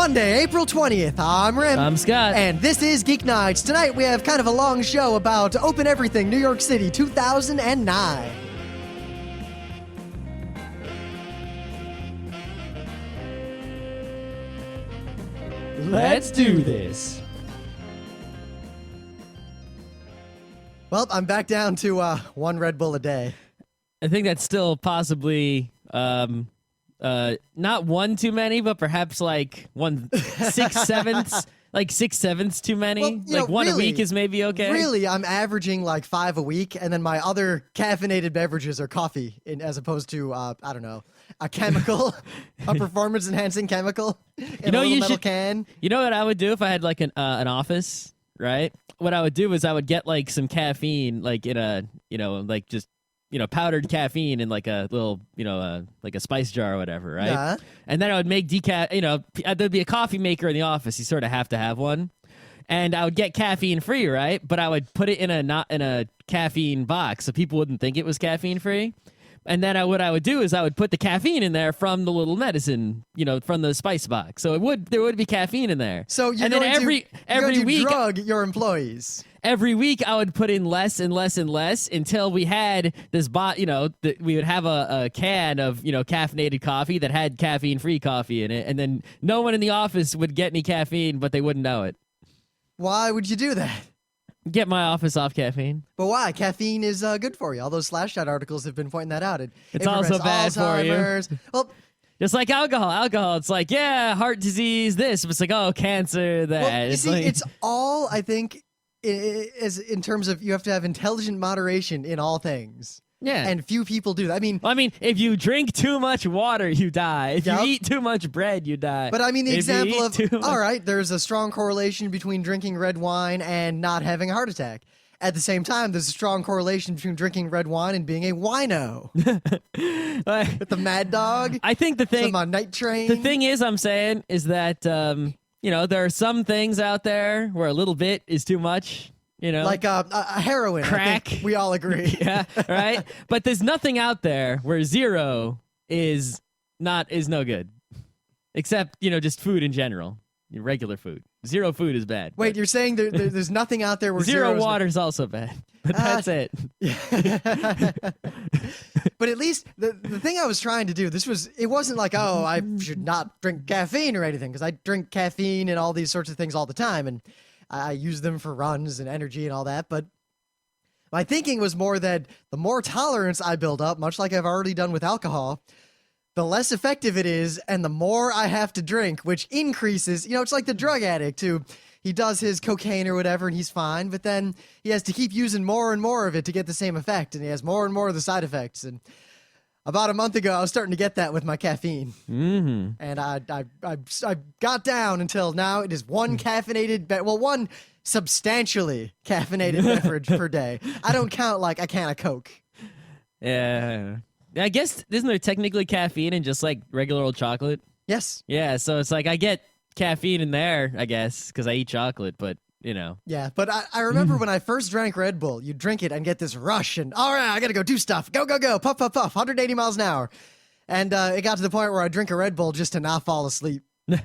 Monday, April 20th. I'm Rim. I'm Scott. And this is Geeknights. Tonight we have kind of a long show about Open Everything New York City 2009. Let's do this. Well, I'm back down to one Red Bull a day. I think that's still possibly not one too many, but perhaps like 6/7, like 6/7 too many. Well, like one a week is maybe okay. Really, I'm averaging like 5 a week, and then my other caffeinated beverages are coffee, as opposed to I don't know, a chemical, a performance-enhancing chemical in a little metal can. You know what I would do if I had like an office, right? What I would do is I would get like some caffeine, like in a like just powdered caffeine in like a little like a spice jar or whatever, right? Yeah. And then I would make decaf. There'd be a coffee maker in the office. You sort of have to have one. And I would get caffeine free, right? But I would put it in a caffeine box so people wouldn't think it was caffeine free. And then what I would do is I would put the caffeine in there from the little medicine, from the spice box. So there would be caffeine in there. So you're and then every week drug your employees. Every week I would put in less and less and less until we had this we would have a can of caffeinated coffee that had caffeine-free coffee in it, and then no one in the office would get any caffeine, but they wouldn't know it. Why would you do that? Get my office off caffeine. But why? Caffeine is good for you. All those Slashdot articles have been pointing that out. It's also bad Alzheimer's. for you. Well, just like alcohol. It's like, yeah, heart disease, this. But it's like, oh, cancer, that. Well, you see, like... it's all, I think, is in terms of you have to have intelligent moderation in all things. Yeah. And few people do that. I mean, if you drink too much water, you die. If you eat too much bread, you die. But I mean, the example of, all right, there's a strong correlation between drinking red wine and not having a heart attack. At the same time, there's a strong correlation between drinking red wine and being a wino. With the Mad Dog. I think some on Night Train. The thing is, I'm saying, is that, there are some things out there where a little bit is too much. Like a heroin, crack. I think we all agree. Yeah, right? But there's nothing out there where zero is no good. Except, just food in general. Regular food. Zero food is bad. Wait, you're saying there's nothing out there where zero water is also bad. But that's it. But at least the thing I was trying to do, it wasn't like, oh, I should not drink caffeine or anything, because I drink caffeine and all these sorts of things all the time, and I use them for runs and energy and all that. But my thinking was more that the more tolerance I build up, much like I've already done with alcohol, the less effective it is, and the more I have to drink, which increases. It's like the drug addict who he does his cocaine or whatever, and he's fine, but then he has to keep using more and more of it to get the same effect, and he has more and more of the side effects. And about a month ago, I was starting to get that with my caffeine. Mm-hmm. And I got down until now it is one one substantially caffeinated beverage per day. I don't count like a can of Coke. Yeah. I guess, isn't there technically caffeine in just like regular old chocolate? Yes. Yeah, so it's like I get caffeine in there, I guess, because I eat chocolate, but Yeah, but I remember when I first drank Red Bull, you drink it and get this rush, and all right, I gotta go do stuff. Go, go, go, puff, puff, puff, 180 miles an hour. And it got to the point where I drink a Red Bull just to not fall asleep. Man,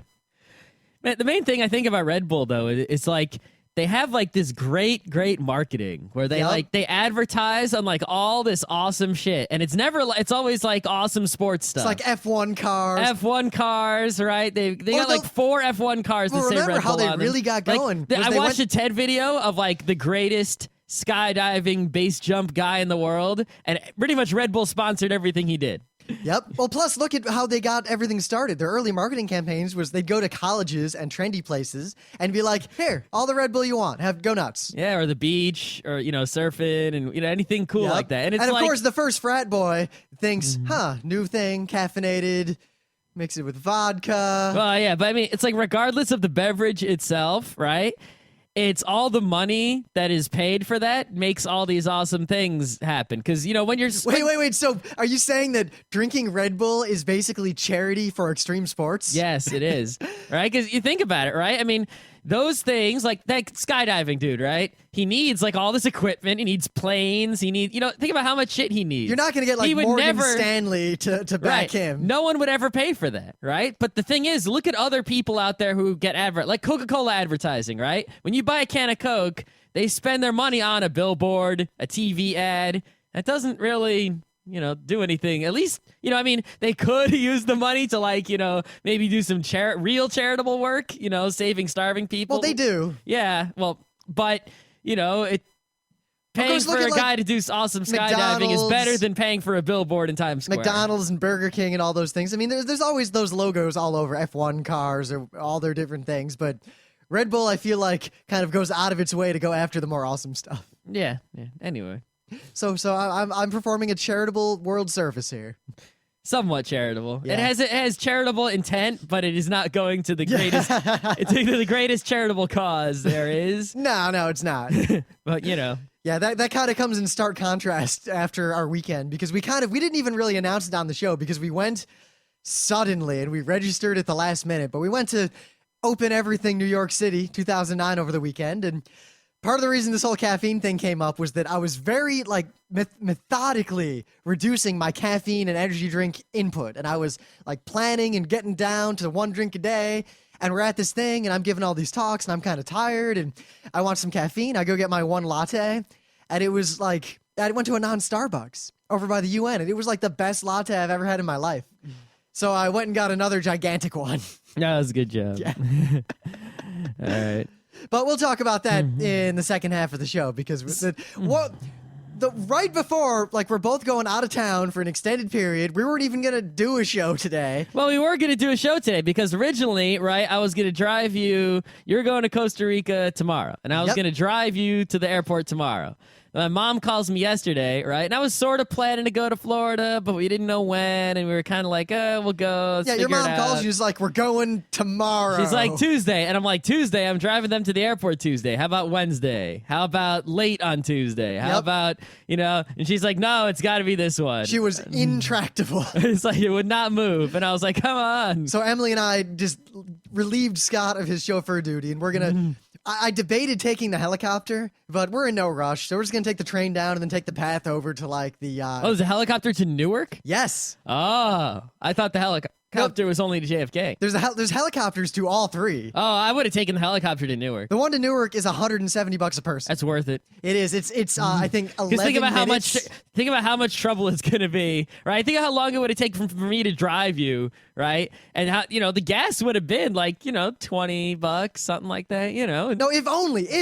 the main thing I think about Red Bull, though, is like they have like this great marketing where they they advertise on like all this awesome shit, and it's always like awesome sports stuff. It's like F1 cars. Right? They got like 4 F1 cars that say Red Bull on them. Remember how they really got going? I watched a TED video of like the greatest skydiving base jump guy in the world, and pretty much Red Bull sponsored everything he did. Yep. Well, plus look at how they got everything started. Their early marketing campaigns was they'd go to colleges and trendy places and be like, here, all the Red Bull you want. Go nuts. Yeah, or the beach, or, surfing, and, anything cool like that. And of course, the first frat boy thinks, new thing, caffeinated, mix it with vodka. Well, yeah, but I mean, it's like regardless of the beverage itself, right? It's all the money that is paid for that makes all these awesome things happen. Because, when you're... Wait. So are you saying that drinking Red Bull is basically charity for extreme sports? Yes, it is. Right? Because you think about it, right? I mean, those things, like that skydiving dude, right? He needs like all this equipment. He needs planes. He needs, think about how much shit he needs. You're not going to get like Morgan Stanley to back him. No one would ever pay for that, right? But the thing is, look at other people out there who get like Coca-Cola advertising, right? When you buy a can of Coke, they spend their money on a billboard, a TV ad. That doesn't really, do anything. At least, they could use the money to like, maybe do some real charitable work, saving starving people. Well, they do. Yeah. Well, but, paying for a guy to do awesome skydiving is better than paying for a billboard in Times Square. McDonald's and Burger King and all those things. I mean, there's always those logos all over F1 cars or all their different things, but Red Bull, I feel like, kind of goes out of its way to go after the more awesome stuff. Yeah. Anyway. So I'm performing a charitable world service here. Somewhat charitable. Yeah. It has charitable intent, but it is not going to the greatest. It's to the greatest charitable cause there is. No, it's not. But Yeah, that kind of comes in stark contrast after our weekend because we didn't even really announce it on the show because we went suddenly and we registered at the last minute. But we went to Open Everything New York City 2009 over the weekend, and part of the reason this whole caffeine thing came up was that I was very like methodically reducing my caffeine and energy drink input. And I was like planning and getting down to 1 drink a day. And we're at this thing and I'm giving all these talks and I'm kind of tired and I want some caffeine. I go get my 1 latte and it was like, I went to a non-Starbucks over by the UN and it was like the best latte I've ever had in my life. So I went and got another gigantic one. That was a good job. Yeah. All right. But we'll talk about that in the second half of the show because right before, like, we're both going out of town for an extended period. We weren't even going to do a show today. Well, we were going to do a show today because originally, right, I was going to drive you. You're going to Costa Rica tomorrow, and I was going to drive you to the airport tomorrow. My mom calls me yesterday, right? And I was sort of planning to go to Florida, but we didn't know when, and we were kind of like, we'll go. Yeah, your mom calls you, she's like, we're going tomorrow. She's like, Tuesday. And I'm like, Tuesday? I'm driving them to the airport Tuesday. How about Wednesday? How about late on Tuesday? How about, and she's like, no, it's got to be this one. She was intractable. It's like, it would not move. And I was like, come on. So Emily and I just relieved Scott of his chauffeur duty, and we're going to... I debated taking the helicopter, but we're in no rush. So we're just going to take the train down and then take the path over to like the... there's a helicopter to Newark? Yes. Oh, I thought the helicopter was only to JFK. There's helicopters to all 3. Oh, I would have taken the helicopter to Newark. The one to Newark is $170 a person. That's worth it. It is. It's I think 11 think about minutes. Think about how much trouble it's going to be, right? Think of how long it would have taken for me to drive you, right? And how the gas would have been like $20, something like that. No, if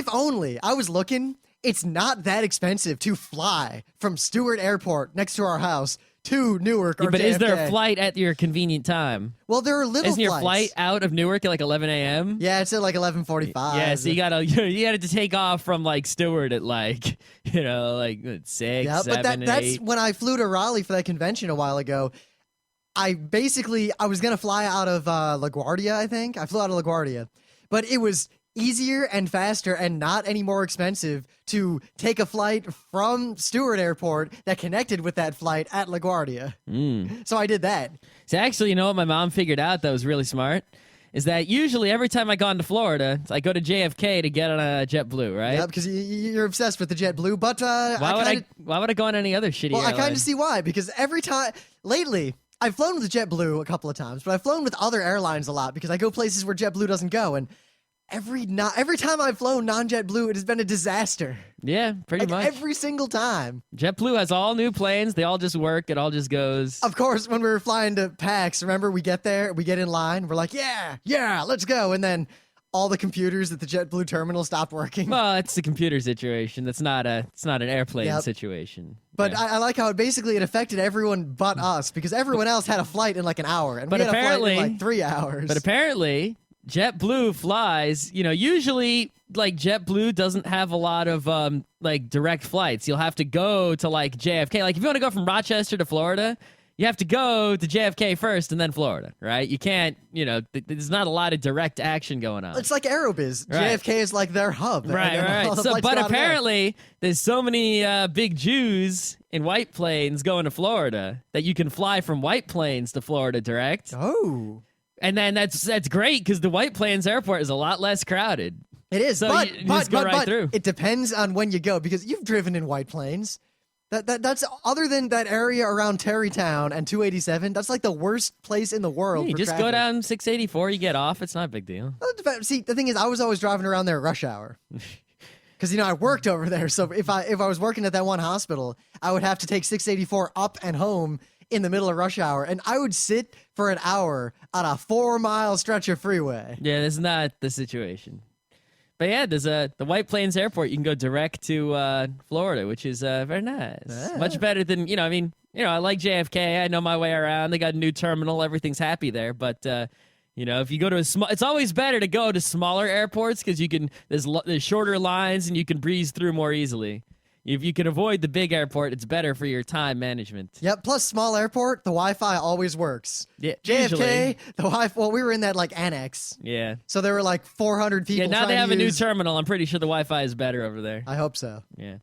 only. I was looking. It's not that expensive to fly from Stewart Airport next to our house to Newark or but JFK. Is there a flight at your convenient time? Well, there are little Isn't your flight out of Newark at like 11 a.m.? Yeah, it's at like 11:45. Yeah, so you gotta take off from like Stewart at like 6, Yeah, 7, but that's 8. when I flew to Raleigh for that convention a while ago. I was gonna fly out of LaGuardia. I think I flew out of LaGuardia, but it was easier and faster and not any more expensive to take a flight from Stewart Airport that connected with that flight at LaGuardia. So I did that. So actually, what my mom figured out that was really smart is that usually every time I gone to Florida, I go to JFK to get on a JetBlue, right? Yeah, because you're obsessed with the JetBlue. But why would I go on any other shitty airline? I kind of see why. Because every time lately, I've flown with JetBlue a couple of times, but I've flown with other airlines a lot because I go places where JetBlue doesn't go. And every time I've flown non-JetBlue, it has been a disaster. Yeah, pretty much. Every single time. JetBlue has all new planes. They all just work. It all just goes. Of course, when we were flying to PAX, remember we get there, we get in line, we're like, yeah, let's go. And then all the computers at the JetBlue terminal stopped working. Well, it's a computer situation. It's not an airplane situation. But yeah. I like how it affected everyone but us because everyone else had a flight in like an hour. And but we had apparently, a flight in like 3 hours. But apparently... JetBlue flies, usually like JetBlue doesn't have a lot of like direct flights. You'll have to go to like JFK. Like if you want to go from Rochester to Florida, you have to go to JFK first and then Florida, right? You can't, there's not a lot of direct action going on. It's like Aerobiz. Right. JFK is like their hub. Right. So, but apparently there's so many big Jews in white planes going to Florida that you can fly from white planes to Florida direct. Oh. And then that's great because the White Plains Airport is a lot less crowded. It is, So but you just go right through. it depends on when you go because you've driven in White Plains. That's other than that area around Terrytown and 287. That's like the worst place in the world. You for just traffic. go down 684, you get off. It's not a big deal. See, the thing is, I was always driving around there at rush hour. Because, I worked over there. So if I was working at that one hospital, I would have to take 684 up and home in the middle of rush hour. And I would sit for an hour on a 4-mile stretch of freeway. Yeah, that's not the situation. But yeah, there's the White Plains Airport. You can go direct to Florida, which is very nice. Yeah. Much better than, I like JFK. I know my way around. They got a new terminal. Everything's happy there. But, if you go to it's always better to go to smaller airports because there's shorter lines and you can breeze through more easily. If you can avoid the big airport, it's better for your time management. Yep. Plus, small airport, the Wi-Fi always works. Yeah, JFK, usually. the Wi-Fi. Well, we were in that Yeah. annex, Yeah, so there were like 400 people. now they trying have to a new use- terminal. I'm pretty sure the Wi-Fi is better over there. I hope so. Yeah.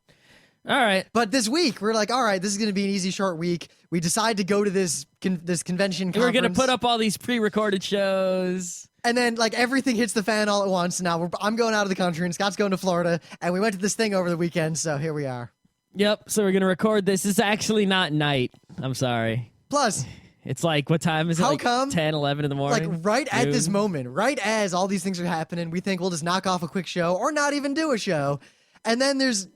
All right. But this week, we're like, all right, this is going to be an easy, short week. We decide to go to this convention conference. We're going to put up all these pre-recorded shows. And then, everything hits the fan all at once. Now, I'm going out of the country, and Scott's going to Florida. And we went to this thing over the weekend, so here we are. Yep, so we're going to record this. It's actually not night. I'm sorry. Plus, It's like, what time is it? How like come? 10, 11 in the morning? right at this Noon? moment, right as all these things are happening, we think we'll just knock off a quick show or not even do a show. And then there's,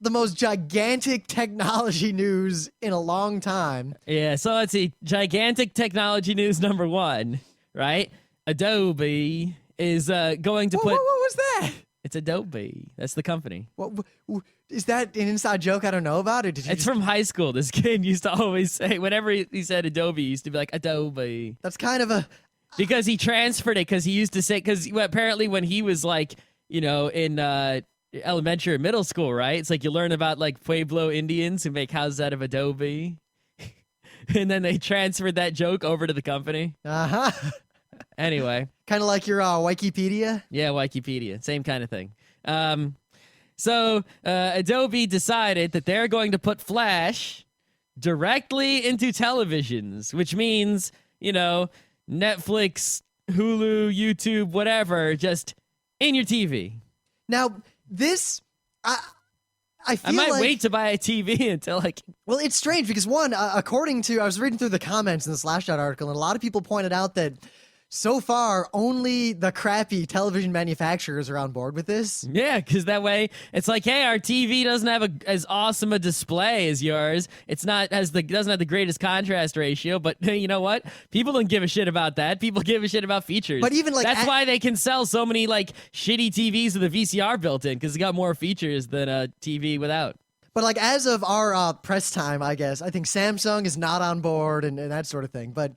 the most gigantic technology news in a long time. Yeah, so let's see. Gigantic technology news number 1, right? Adobe is going to put... What was that? It's Adobe. That's the company. Is that an inside joke I don't know about? Or did you It's from high school. This kid used to always say, whenever he said Adobe, he used to be like, Adobe. That's kind of a... Because he transferred it, because he used to say, because apparently when he was in elementary or middle school, right? It's like you learn about Pueblo Indians who make houses out of Adobe. And then they transferred that joke over to the company. Uh-huh. Anyway. Kind of like your Wikipedia. Yeah, Wikipedia. Same kind of thing. So Adobe decided that they're going to put Flash directly into televisions, which means, Netflix, Hulu, YouTube, whatever, just in your TV. Now, this... I feel I might like... wait to buy a TV until Well, it's strange because one, according to... I was reading through the comments in the Slashdot article, and a lot of people pointed out that so far, only the crappy television manufacturers are on board with this. Yeah, because that way it's like, hey, our TV doesn't have as awesome a display as yours. It's not doesn't have the greatest contrast ratio, but you know what? People don't give a shit about that. People give a shit about features. But even that's why they can sell so many shitty TVs with a VCR built in, because it's got more features than a TV without. But as of our press time, I guess, I think Samsung is not on board and that sort of thing. But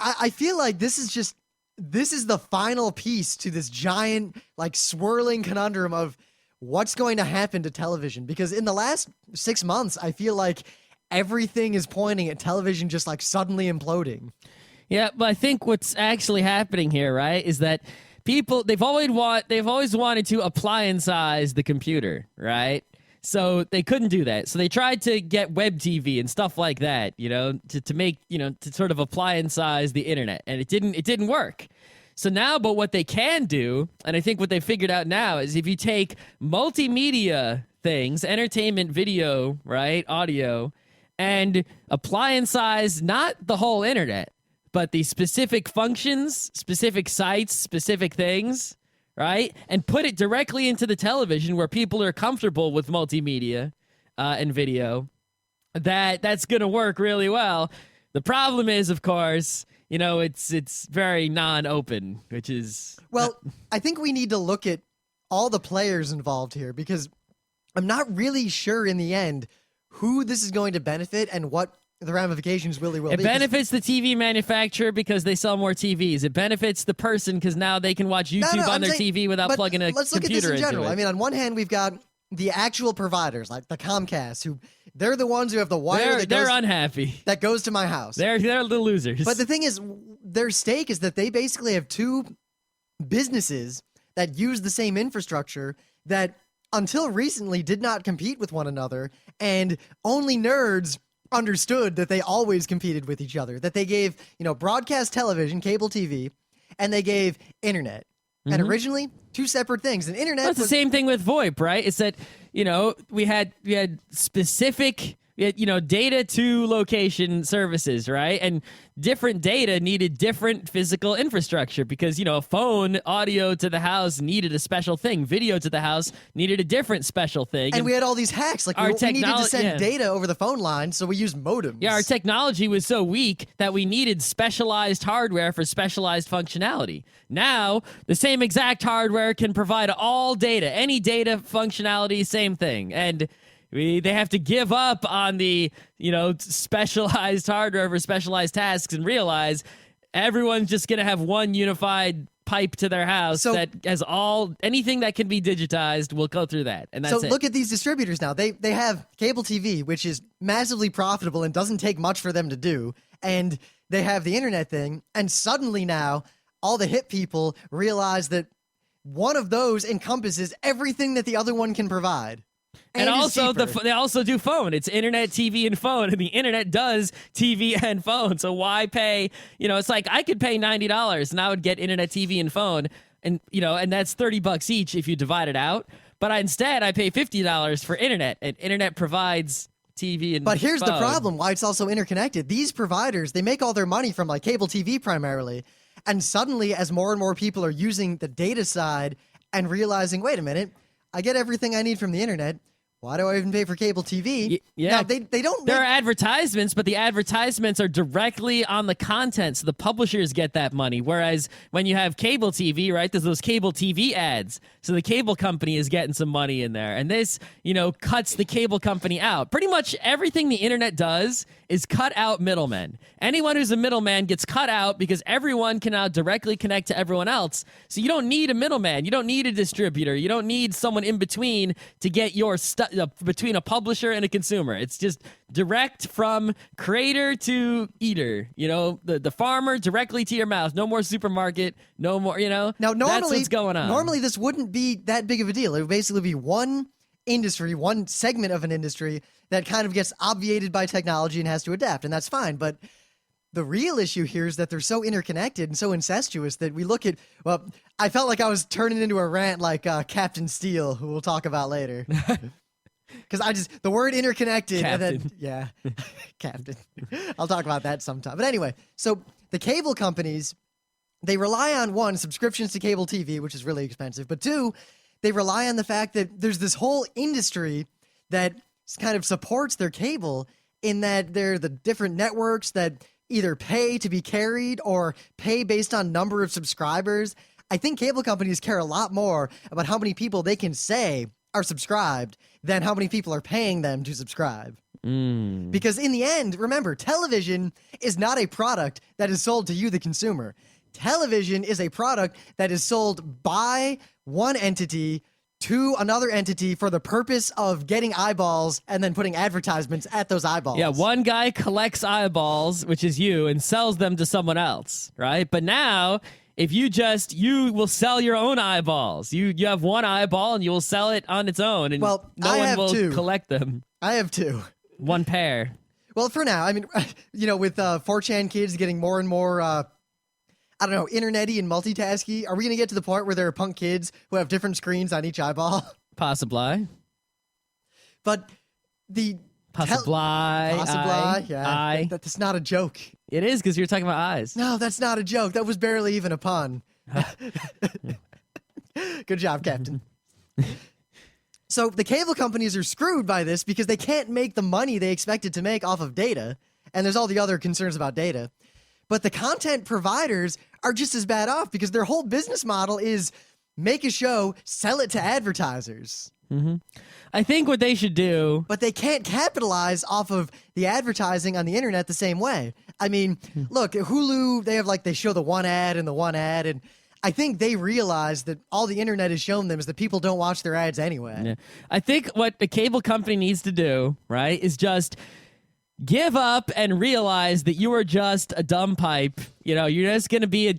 I feel like this is the final piece to this giant, swirling conundrum of what's going to happen to television. Because in the last 6 months, I feel like everything is pointing at television just suddenly imploding. Yeah, but I think what's actually happening here, right, is that people, they've always wanted to applianceize the computer, right? So they couldn't do that. So they tried to get web TV and stuff like that, to make, to sort of applianceize the internet. And it didn't work. So now, but what they can do, and I think what they figured out now, is if you take multimedia things, entertainment, video, right, audio, and applianceize not the whole internet, but the specific functions, specific sites, specific things, right? And put it directly into the television where people are comfortable with multimedia and video, that's going to work really well. The problem is, of course, it's very non-open, which is... Well, I think we need to look at all the players involved here because I'm not really sure in the end who this is going to benefit and what the ramifications really will be. It benefits the TV manufacturer because they sell more TVs. It benefits the person because now they can watch YouTube on their TV without plugging a let's look at computer this in general. into it. I mean, on one hand, we've got the actual providers, like the Comcast, who they're the ones who have the wire They're unhappy. that goes to my house. They're the losers. But the thing is, their stake is that they basically have two businesses that use the same infrastructure that until recently did not compete with one another, and only nerds understood that they always competed with each other, that they gave, broadcast television, cable TV, and they gave internet. And originally, two separate things. And internet Well, it's the same thing with VoIP, right? It's that, we had specific, data to location services, right? And different data needed different physical infrastructure because, a phone audio to the house needed a special thing. Video to the house needed a different special thing. And we had all these hacks. Like, we needed to send data over the phone line, so we used modems. Yeah, our technology was so weak that we needed specialized hardware for specialized functionality. Now, the same exact hardware can provide all data, any data functionality, same thing. And they have to give up on the, specialized hardware for specialized tasks and realize everyone's just going to have one unified pipe to their house that has anything that can be digitized will go through that. And that's it. So look at these distributors now. They have cable TV, which is massively profitable and doesn't take much for them to do. And they have the internet thing. And suddenly now, all the hip people realize that one of those encompasses everything that the other one can provide. And also, they also do phone. It's internet, TV, and phone. And the internet does TV and phone. So why pay? It's like I could pay $90 and I would get internet, TV, and phone. And, and that's $30 each if you divide it out. But instead, I pay $50 for internet. And internet provides TV and But here's phone. the problem, why it's also interconnected. These providers, they make all their money from like cable TV primarily. And suddenly, as more and more people are using the data side and realizing, wait a minute, I get everything I need from the internet. Why do I even pay for cable TV? Yeah, now, they don't. There are advertisements, but the advertisements are directly on the content, so the publishers get that money. Whereas when you have cable TV, right, there's those cable TV ads, so the cable company is getting some money in there, and this, cuts the cable company out. Pretty much everything the internet does is cut out middlemen. Anyone who's a middleman gets cut out because everyone can now directly connect to everyone else. So you don't need a middleman. You don't need a distributor. You don't need someone in between to get your stuff between a publisher and a consumer. It's just direct from creator to eater. The farmer directly to your mouth. No more supermarket. No more, Now, normally, that's what's going on. Normally, this wouldn't be that big of a deal. It would basically be one industry, one segment of an industry that kind of gets obviated by technology and has to adapt, and that's fine. But the real issue here is that they're so interconnected and so incestuous that we look at, well, I felt like I was turning into a rant like Captain Steele, who we'll talk about later. Because the word interconnected, Captain. and then, yeah, Captain. I'll talk about that sometime. But anyway, so the cable companies, they rely on, one, subscriptions to cable TV, which is really expensive, but two, they rely on the fact that there's this whole industry that kind of supports their cable in that they're the different networks that either pay to be carried or pay based on number of subscribers. I think cable companies care a lot more about how many people they can say are subscribed than how many people are paying them to subscribe. Because in the end, remember, television is not a product that is sold to you, the consumer. Television is a product that is sold by one entity to another entity for the purpose of getting eyeballs and then putting advertisements at those eyeballs. Yeah, one guy collects eyeballs, which is you, and sells them to someone else, right? But now, if you will sell your own eyeballs. You have one eyeball and you will sell it on its own, and well, no one will collect them. I have two. One pair. Well, for now, I mean, with 4chan kids getting more and more internet-y and multitasky, are we going to get to the point where there are punk kids who have different screens on each eyeball? Possibly. But the... Possibly. Yeah. That's not a joke. It is, because you're talking about eyes. No, that's not a joke. That was barely even a pun. Good job, Captain. So the cable companies are screwed by this because they can't make the money they expected to make off of data. And there's all the other concerns about data. But the content providers are just as bad off because their whole business model is make a show, sell it to advertisers. Mm-hmm. I think what they should do... But they can't capitalize off of the advertising on the internet the same way. I mean, look, Hulu, they show the one ad, and I think they realize that all the internet has shown them is that people don't watch their ads anyway. Yeah. I think what the cable company needs to do, right, is just... give up and realize that you are just a dumb pipe. You're just going to be a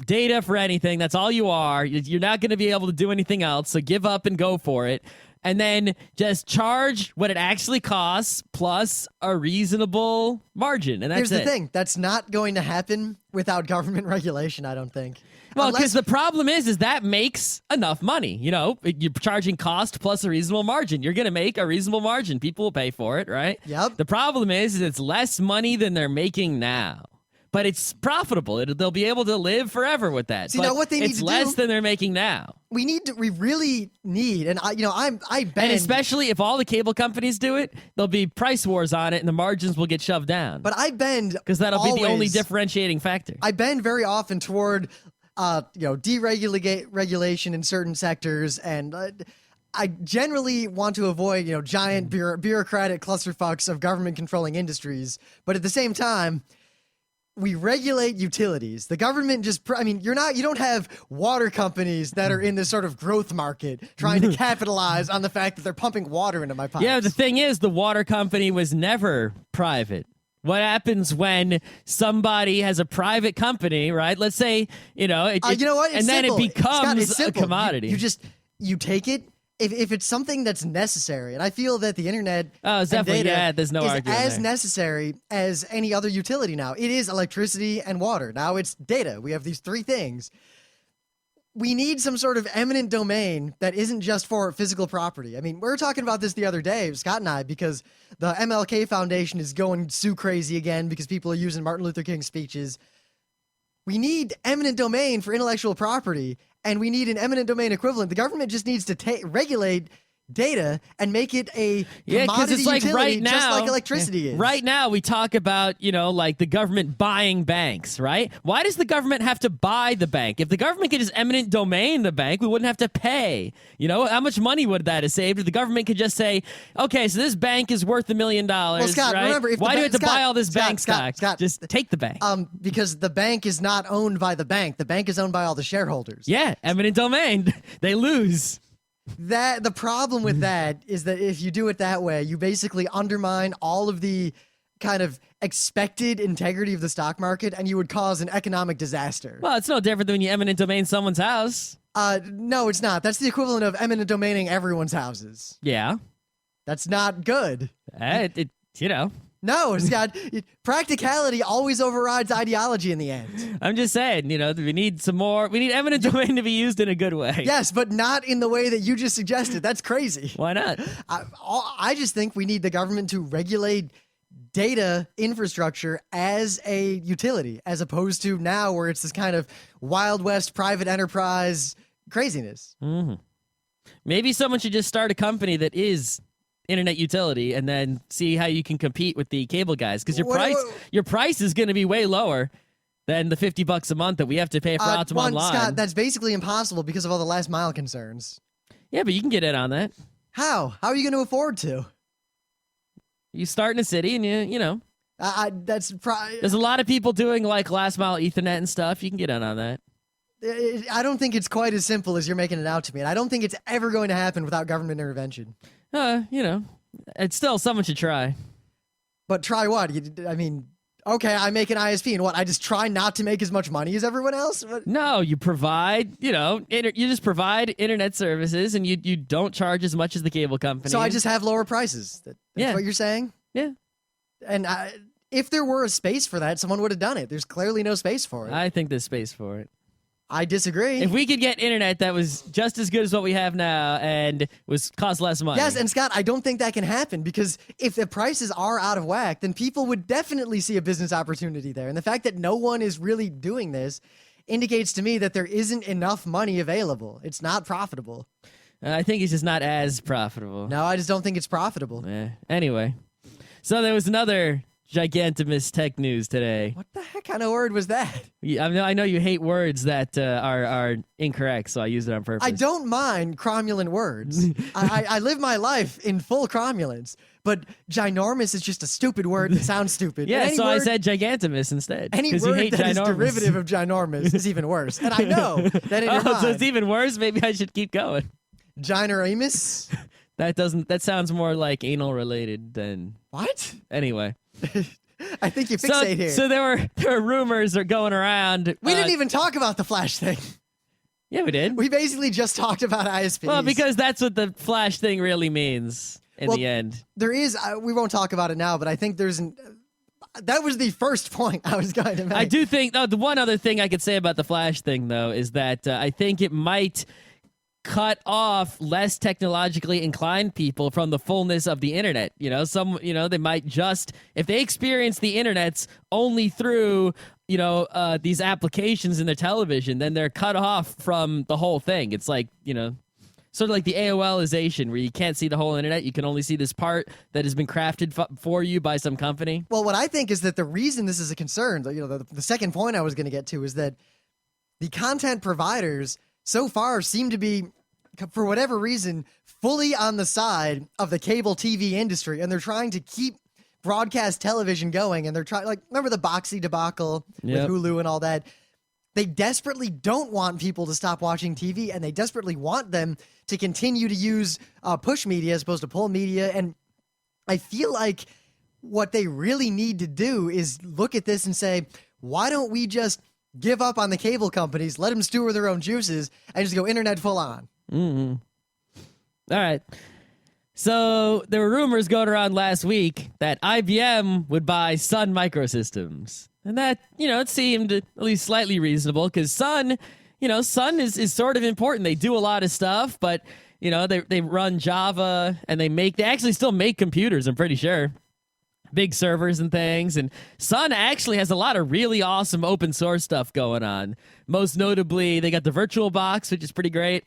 data for anything. That's all you are. You're not going to be able to do anything else. So give up and go for it. and then just charge what it actually costs plus a reasonable margin, and that's Here's the it. thing. That's not going to happen without government regulation, I don't think. Well, because the problem is that makes enough money. You know, you're charging cost plus a reasonable margin. You're going to make a reasonable margin. People will pay for it, right? Yep. The problem is it's less money than they're making now. But it's profitable. They'll be able to live forever with that. See, but now what they need it's to less do, than they're making now. we really need, and I bend. And especially if all the cable companies do it, there'll be price wars on it, and the margins will get shoved down. But I bend because that'll be the only always- differentiating factor. I bend very often toward, deregulation in certain sectors, and I generally want to avoid, giant bureaucratic clusterfucks of government controlling industries. But at the same time, we regulate utilities. The government you don't have water companies that are in this sort of growth market trying to capitalize on the fact that they're pumping water into my pipes. Yeah, the thing is, the water company was never private. What happens when somebody has a private company, right? Let's say, you know what? It's and then simple. it becomes Scott, it's a simple. commodity. You take it. If it's something that's necessary, and I feel that the internet it's definitely, and data there's no is argument as there. necessary as any other utility now. It is electricity and water. Now it's data. We have these three things. We need some sort of eminent domain that isn't just for physical property. I mean, we were talking about this the other day, Scott and I, because the MLK Foundation is going sue crazy again because people are using Martin Luther King speeches. We need eminent domain for intellectual property, and we need an eminent domain equivalent. The government just needs to regulate data and make it a commodity it's like utility, right now, just like electricity is. Right now, we talk about, like the government buying banks, right? Why does the government have to buy the bank? If the government could just eminent domain the bank, we wouldn't have to pay. How much money would that have saved if the government could just say, okay, so this bank is worth $1 million, Well, Scott, right? remember, why do you have to buy all this bank Scott, stock? Just take the bank. Because the bank is not owned by the bank. The bank is owned by all the shareholders. Yeah, eminent domain. They lose. The problem with that is that if you do it that way, you basically undermine all of the kind of expected integrity of the stock market, and you would cause an economic disaster. Well, it's no different than when you eminent domain someone's house. No, it's not. That's the equivalent of eminent domaining everyone's houses. Yeah. That's not good. No, Scott, practicality always overrides ideology in the end. I'm just saying, we need some more. We need eminent domain to be used in a good way. Yes, but not in the way that you just suggested. That's crazy. Why not? I just think we need the government to regulate data infrastructure as a utility, as opposed to now where it's this kind of Wild West private enterprise craziness. Mm-hmm. Maybe someone should just start a company that is internet utility and then see how you can compete with the cable guys, because your price is going to be way lower than the $50 a month that we have to pay for Optimum Online. Scott, that's basically impossible because of all the last mile concerns. Yeah, but you can get in on that. How are you going to afford to? You start in a city and there's a lot of people doing like last mile Ethernet and stuff. You can get in on that. I don't think it's quite as simple as you're making it out to me, and I don't think it's ever going to happen without government intervention. It's still, someone should try. But try what? Okay, I make an ISP, and what? I just try not to make as much money as everyone else? No, you provide, you just provide internet services, and you don't charge as much as the cable company. So I just have lower prices. That's what you're saying? Yeah. And if there were a space for that, someone would have done it. There's clearly no space for it. I think there's space for it. I disagree. If we could get internet that was just as good as what we have now and cost less money. Yes, and Scott, I don't think that can happen, because if the prices are out of whack, then people would definitely see a business opportunity there. And the fact that no one is really doing this indicates to me that there isn't enough money available. It's not profitable. I think it's just not as profitable. No, I just don't think it's profitable. Anyway, so there was another gigantimous tech news today. What the heck kind of word was that? I know you hate words that are incorrect, so I use it on purpose. I don't mind cromulent words. I live my life in full cromulence, but ginormous is just a stupid word that sounds stupid. Yeah, so I said gigantimous instead. Any word you hate that is ginormous. derivative of ginormous is even worse. And I know that in your mind. So it's even worse? Maybe I should keep going. Ginormous? That sounds more like anal related than... What? Anyway. I think you fixate here. So there were rumors are going around. We didn't even talk about the Flash thing. Yeah, we did. We basically just talked about ISPs. Well, because that's what the Flash thing really means in the end. There is, we won't talk about it now, but I think that was the first point I was going to make. I do think, the one other thing I could say about the Flash thing, though, is that I think it might cut off less technologically inclined people from the fullness of the internet. They might just, if they experience the internets only through, these applications in their television, then they're cut off from the whole thing. It's like, sort of like the AOLization, where you can't see the whole internet. You can only see this part that has been crafted for you by some company. Well, what I think is that the reason this is a concern, the second point I was going to get to, is that the content providers so far seem to be, for whatever reason, fully on the side of the cable TV industry, and they're trying to keep broadcast television going, and they're trying, remember the Boxy debacle with Hulu and all that? They desperately don't want people to stop watching TV, and they desperately want them to continue to use push media as opposed to pull media, and I feel like what they really need to do is look at this and say, why don't we just give up on the cable companies, let them stew their own juices, and just go internet full on? Mm-hmm. All right. So there were rumors going around last week that IBM would buy Sun Microsystems. And that, it seemed at least slightly reasonable because Sun is sort of important. They do a lot of stuff, but, they run Java and they actually still make computers, I'm pretty sure. Big servers and things, and Sun actually has a lot of really awesome open source stuff going on. Most notably, they got the VirtualBox, which is pretty great.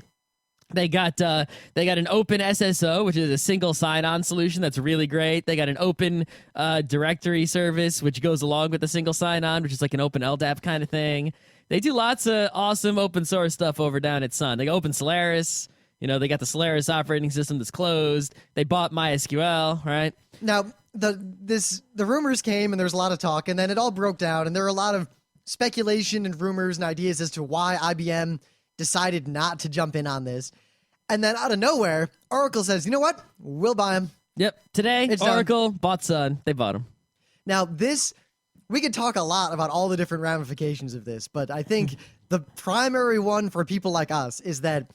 They got an open SSO, which is a single sign-on solution that's really great. They got an open directory service, which goes along with the single sign-on, which is like an open LDAP kind of thing. They do lots of awesome open source stuff over down at Sun. They got Open Solaris. They got the Solaris operating system that's closed. They bought MySQL, right? Now, the rumors came, and there was a lot of talk, and then it all broke down, and there were a lot of speculation and rumors and ideas as to why IBM decided not to jump in on this. And then out of nowhere, Oracle says, you know what? We'll buy them. Yep. Today, Oracle bought Sun. They bought them. Now, we could talk a lot about all the different ramifications of this, but I think the primary one for people like us is that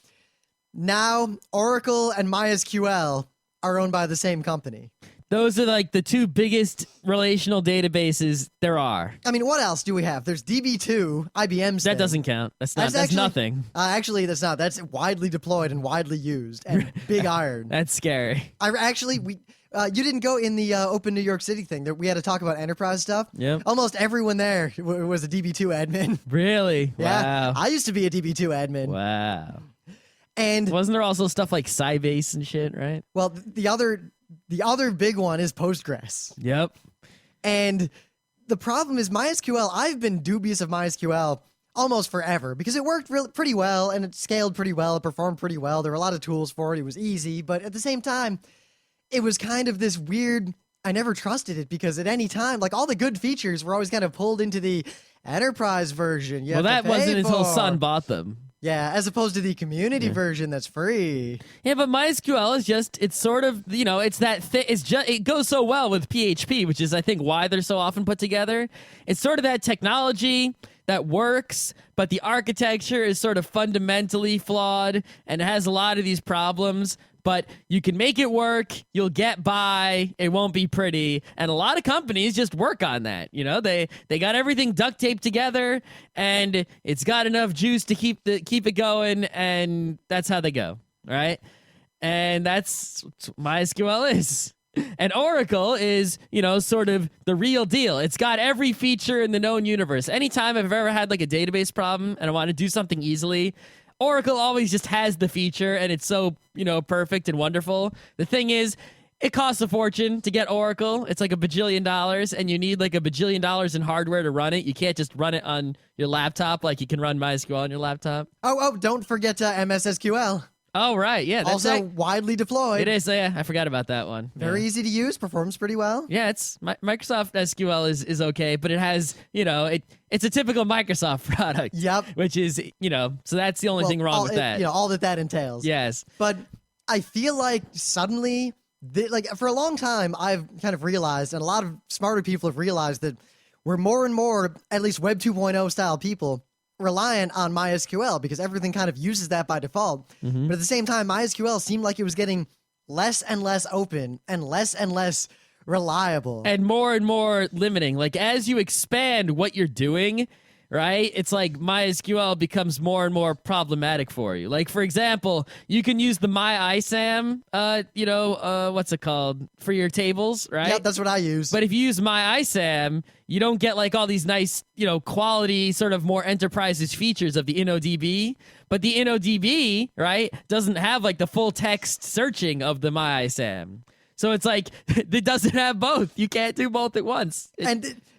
now Oracle and MySQL are owned by the same company. Those are like the two biggest relational databases there are. I mean, what else do we have? There's DB2, IBM's That doesn't count. That's nothing. Actually, that's not. That's widely deployed and widely used and big iron. That's scary. You didn't go in the Open New York City thing. We had to talk about enterprise stuff. Yep. Almost everyone there was a DB2 admin. Really? Yeah. Wow. I used to be a DB2 admin. Wow. And wasn't there also stuff like Sybase and shit, right? Well, the other big one is Postgres. Yep. And the problem is MySQL, I've been dubious of MySQL almost forever because it worked pretty well and it scaled pretty well, it performed pretty well. There were a lot of tools for it. It was easy, but at the same time, it was kind of this weird, I never trusted it because at any time, all the good features were always kind of pulled into the enterprise version. Well, that wasn't until Sun bought them. Yeah, as opposed to the community version that's free. Yeah, but MySQL is it's sort of, it's that thing. It goes so well with PHP, which is, I think, why they're so often put together. It's sort of that technology that works, but the architecture is sort of fundamentally flawed and it has a lot of these problems. But you can make it work, you'll get by, it won't be pretty, and a lot of companies just work on that. They got everything duct taped together, and it's got enough juice to keep it going, and that's how they go, right? And that's what MySQL is. And Oracle is, sort of the real deal. It's got every feature in the known universe. Anytime I've ever had a database problem and I want to do something easily, Oracle always just has the feature, and it's so, perfect and wonderful. The thing is, it costs a fortune to get Oracle. It's like $1 bajillion, and you need $1 bajillion in hardware to run it. You can't just run it on your laptop like you can run MySQL on your laptop. Oh, don't forget MSSQL. Oh, right. Yeah. That's also widely deployed. It is. Yeah, I forgot about that one. Very easy to use. Performs pretty well. Yeah, Microsoft SQL is okay, but it has, it's a typical Microsoft product. Yep. Which is, so that's the only thing wrong with that. All that entails. Yes. But I feel like suddenly, for a long time, I've kind of realized, and a lot of smarter people have realized that we're more and more, at least Web 2.0 style people, reliant on MySQL because everything kind of uses that by default. But at the same time, MySQL seemed like it was getting less and less open and less reliable. And more limiting. Like as you expand what you're doing, right? It's like MySQL becomes more and more problematic for you. Like, for example, you can use the MyISAM, what's it called? For your tables, right? Yeah, that's what I use. But if you use MyISAM, you don't get like all these nice, quality sort of more enterprise features of the InnoDB. But the InnoDB, right, doesn't have like the full text searching of the MyISAM. So it's like, it doesn't have both. You can't do both at once.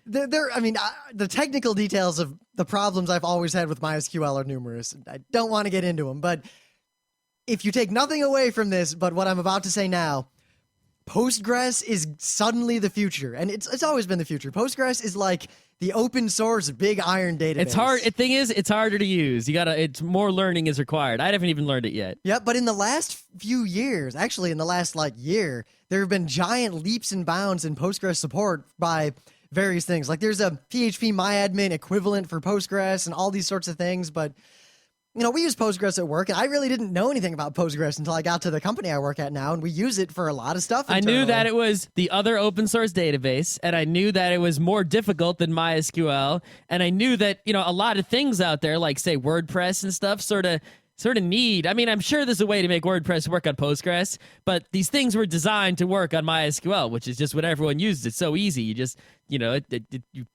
The technical details of the problems I've always had with MySQL are numerous. I don't want to get into them, but if you take nothing away from this, but what I'm about to say now, Postgres is suddenly the future, and it's always been the future. Postgres is like the open source big iron database. It's hard. The thing is, it's harder to use. It's more learning is required. I haven't even learned it yet. Yeah, but in the last few years, actually in the last year, there have been giant leaps and bounds in Postgres support by various things. Like there's a PHP MyAdmin equivalent for Postgres and all these sorts of things. But, we use Postgres at work, and I really didn't know anything about Postgres until I got to the company I work at now, and we use it for a lot of stuff internally. I knew that it was the other open source database, and I knew that it was more difficult than MySQL, and I knew that, a lot of things out there, like, say, WordPress and stuff, sort of need. I mean, I'm sure there's a way to make WordPress work on Postgres, but these things were designed to work on MySQL, which is just what everyone uses. It's so easy. You just, you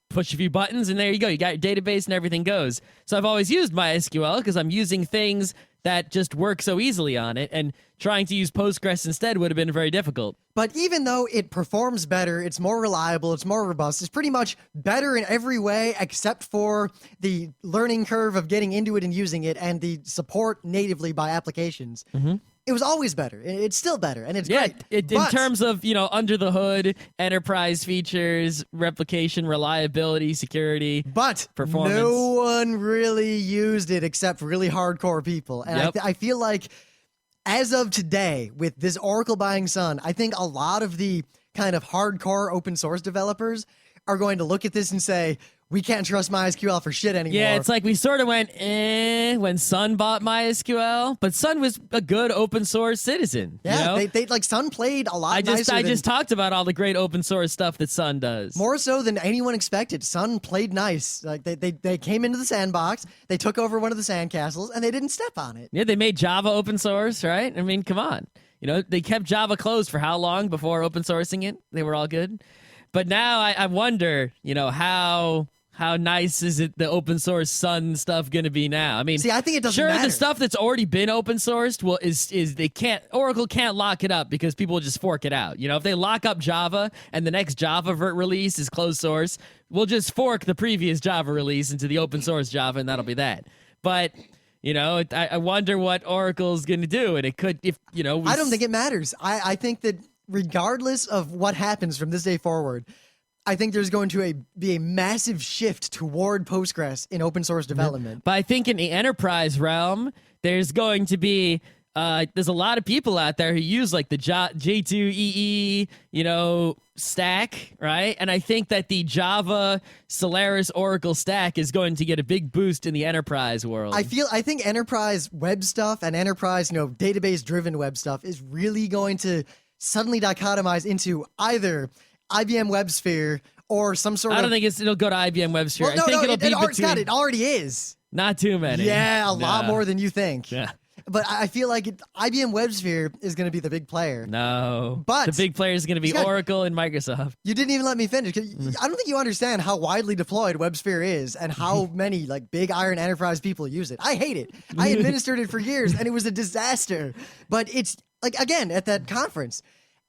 push a few buttons and there you go. You got your database and everything goes. So I've always used MySQL because I'm using things that just work so easily on it, and trying to use Postgres instead would have been very difficult. But even though it performs better, it's more reliable, it's more robust, it's pretty much better in every way except for the learning curve of getting into it and using it and the support natively by applications. It was always better. It's still better, and it's great. In terms of, under the hood, enterprise features, replication, reliability, security, but performance. No one really used it except really hardcore people. And I feel like as of today, with this Oracle buying Sun, I think a lot of the kind of hardcore open source developers are going to look at this and say, we can't trust MySQL for shit anymore. Yeah, it's like we sort of went, when Sun bought MySQL, but Sun was a good open source citizen. Yeah, they Sun played a lot nicer I just talked about all the great open source stuff that Sun does. More so than anyone expected. Sun played nice. Like they came into the sandbox, they took over one of the sandcastles, and they didn't step on it. Yeah, they made Java open source, right? I mean, come on. They kept Java closed for how long before open sourcing it? They were all good. But now I wonder, how nice is it the open source Sun stuff going to be now? I mean, see, I think it doesn't matter. The stuff that's already been open sourced Oracle can't lock it up because people will just fork it out. If they lock up Java and the next Java release is closed source, we'll just fork the previous Java release into the open source Java, and that'll be that. But I wonder what Oracle's going to do, and it could, I don't think it matters. I think that regardless of what happens from this day forward, I think there's going to be a massive shift toward Postgres in open source development. But I think in the enterprise realm, there's going to be there's a lot of people out there who use like the J2EE, stack, right? And I think that the Java Solaris Oracle stack is going to get a big boost in the enterprise world. I think enterprise web stuff and enterprise, database driven web stuff is really going to suddenly dichotomize into either IBM WebSphere or some sort of... I don't think it'll go to IBM WebSphere. Well, I think it'll be between... Scott, it already is. Not too many. Yeah, a lot more than you think. Yeah. But I feel like IBM WebSphere is going to be the big player. No. But the big player is going to be Scott, Oracle and Microsoft. You didn't even let me finish. 'Cause I don't think you understand how widely deployed WebSphere is and how many big iron enterprise people use it. I hate it. I administered it for years, and it was a disaster. But it's, again, at that conference...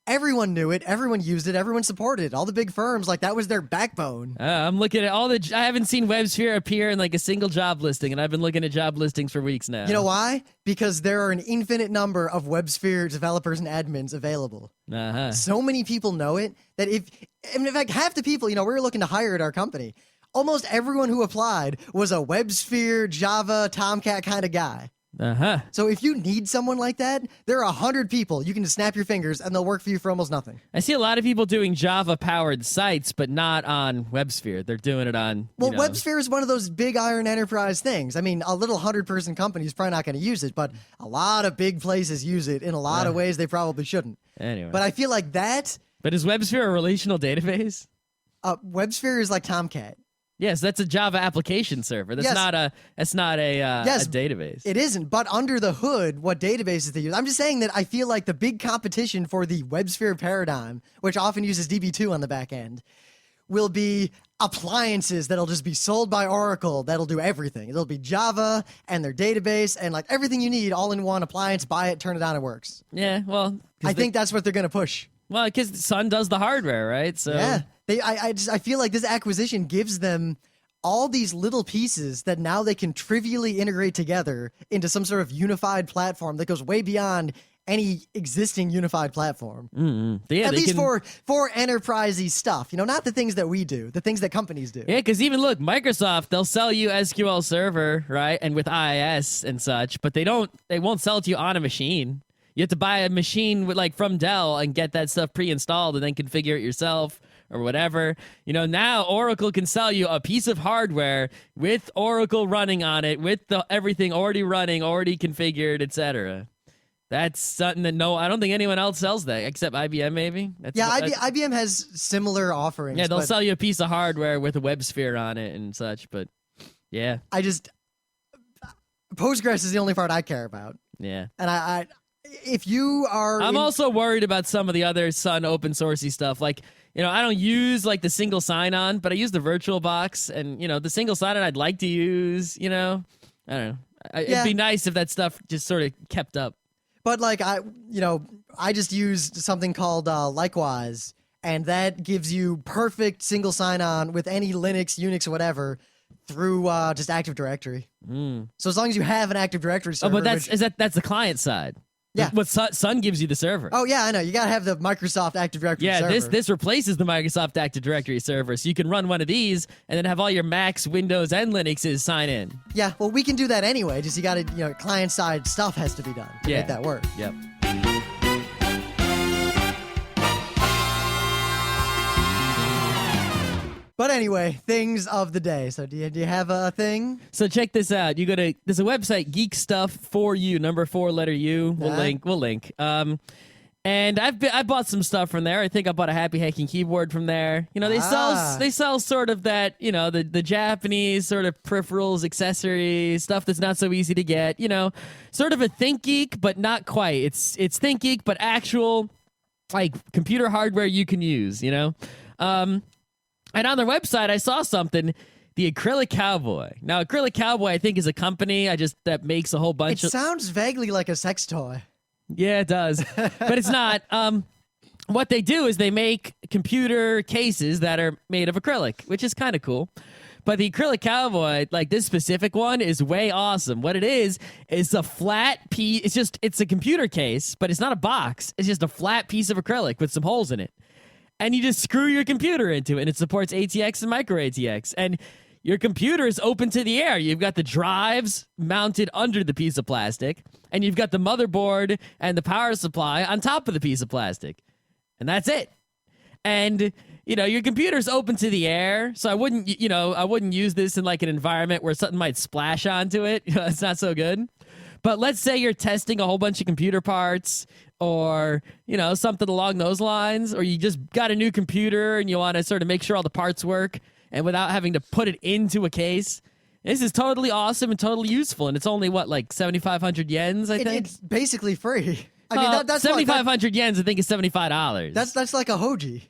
Everyone knew it. Everyone used it. Everyone supported it. All the big firms, that was their backbone. I'm looking at I haven't seen WebSphere appear in a single job listing, and I've been looking at job listings for weeks now. You know why? Because there are an infinite number of WebSphere developers and admins available. So many people know it that in fact, half the people, we were looking to hire at our company. Almost everyone who applied was a WebSphere, Java, Tomcat kind of guy. Uh-huh. So if you need someone like that, there are 100 people. You can just snap your fingers and they'll work for you for almost nothing. I see a lot of people doing Java-powered sites, but not on WebSphere. They're doing it on, Well, WebSphere is one of those big iron enterprise things. I mean, a little 100-person company is probably not going to use it, but a lot of big places use it in a lot of ways they probably shouldn't. Anyway. But I feel like that... But is WebSphere a relational database? WebSphere is like Tomcat. Yes, that's a Java application server. That's Yes. not a database. It isn't, but under the hood, what databases they use. I'm just saying that I feel like the big competition for the WebSphere paradigm, which often uses DB2 on the back end, will be appliances that'll just be sold by Oracle that'll do everything. It'll be Java and their database and like everything you need all in one appliance. Buy it, turn it on, it works. Yeah, well, I think that's what they're going to push. Well, because Sun does the hardware, right? So Yeah. I feel like this acquisition gives them all these little pieces that now they can trivially integrate together into some sort of unified platform that goes way beyond any existing unified platform. Yeah, At least for enterprisey stuff, not the things that we do, the things that companies do. Yeah, because even look, Microsoft, they'll sell you SQL Server, right, and with IIS and such, but they won't sell it to you on a machine. You have to buy a machine with from Dell and get that stuff pre-installed and then configure it yourself or whatever. Now Oracle can sell you a piece of hardware with Oracle running on it, with everything already running, already configured, etc. That's something that I don't think anyone else sells that except IBM maybe. IBM has similar offerings. Yeah, they'll sell you a piece of hardware with a WebSphere on it and such, but yeah. Postgres is the only part I care about. Yeah. And if you are... I'm also worried about some of the other Sun open sourcey stuff. I don't use the single sign-on, but I use the VirtualBox, and the single sign-on I'd like to use. I don't know. It'd be nice if that stuff just sort of kept up. But I just used something called Likewise, and that gives you perfect single sign-on with any Linux, Unix, whatever through just Active Directory. So as long as you have an Active Directory server. Oh, but that's the client side. Yeah. What Sun gives you the server. Oh, yeah, I know. You got to have the Microsoft Active Directory server. Yeah, this replaces the Microsoft Active Directory server, so you can run one of these and then have all your Macs, Windows, and Linuxes sign in. Yeah, well, we can do that anyway. Just you got to, client-side stuff has to be done to make that work. Yep. But anyway, things of the day. So do you have a thing? So check this out. There's a website, Geek Stuff for You, number 4 letter U. We'll link. And I bought some stuff from there. I think I bought a Happy Hacking keyboard from there. They sell sort of that, the Japanese sort of peripherals, accessories, stuff that's not so easy to get. Sort of a ThinkGeek, but not quite. It's ThinkGeek, but actual computer hardware you can use. And on their website, I saw something, the Acrylic Cowboy. Now, Acrylic Cowboy, I think, is a company that makes a whole bunch of... It sounds vaguely like a sex toy. Yeah, it does. But it's not. What they do is they make computer cases that are made of acrylic, which is kind of cool. But the Acrylic Cowboy, this specific one, is way awesome. What it is a flat piece. It's a computer case, but it's not a box. It's just a flat piece of acrylic with some holes in it. And you just screw your computer into it, and it supports ATX and micro ATX. And your computer is open to the air. You've got the drives mounted under the piece of plastic, and you've got the motherboard and the power supply on top of the piece of plastic. And that's it. And, your computer's open to the air, so I wouldn't use this in an environment where something might splash onto it. It's not so good. But let's say you're testing a whole bunch of computer parts or, something along those lines, or you just got a new computer and you want to sort of make sure all the parts work and without having to put it into a case. This is totally awesome and totally useful, and it's only, 7,500 yens, I think? It's basically free. I mean, that's 7,500 yens, I think, is $75. That's like a hoji.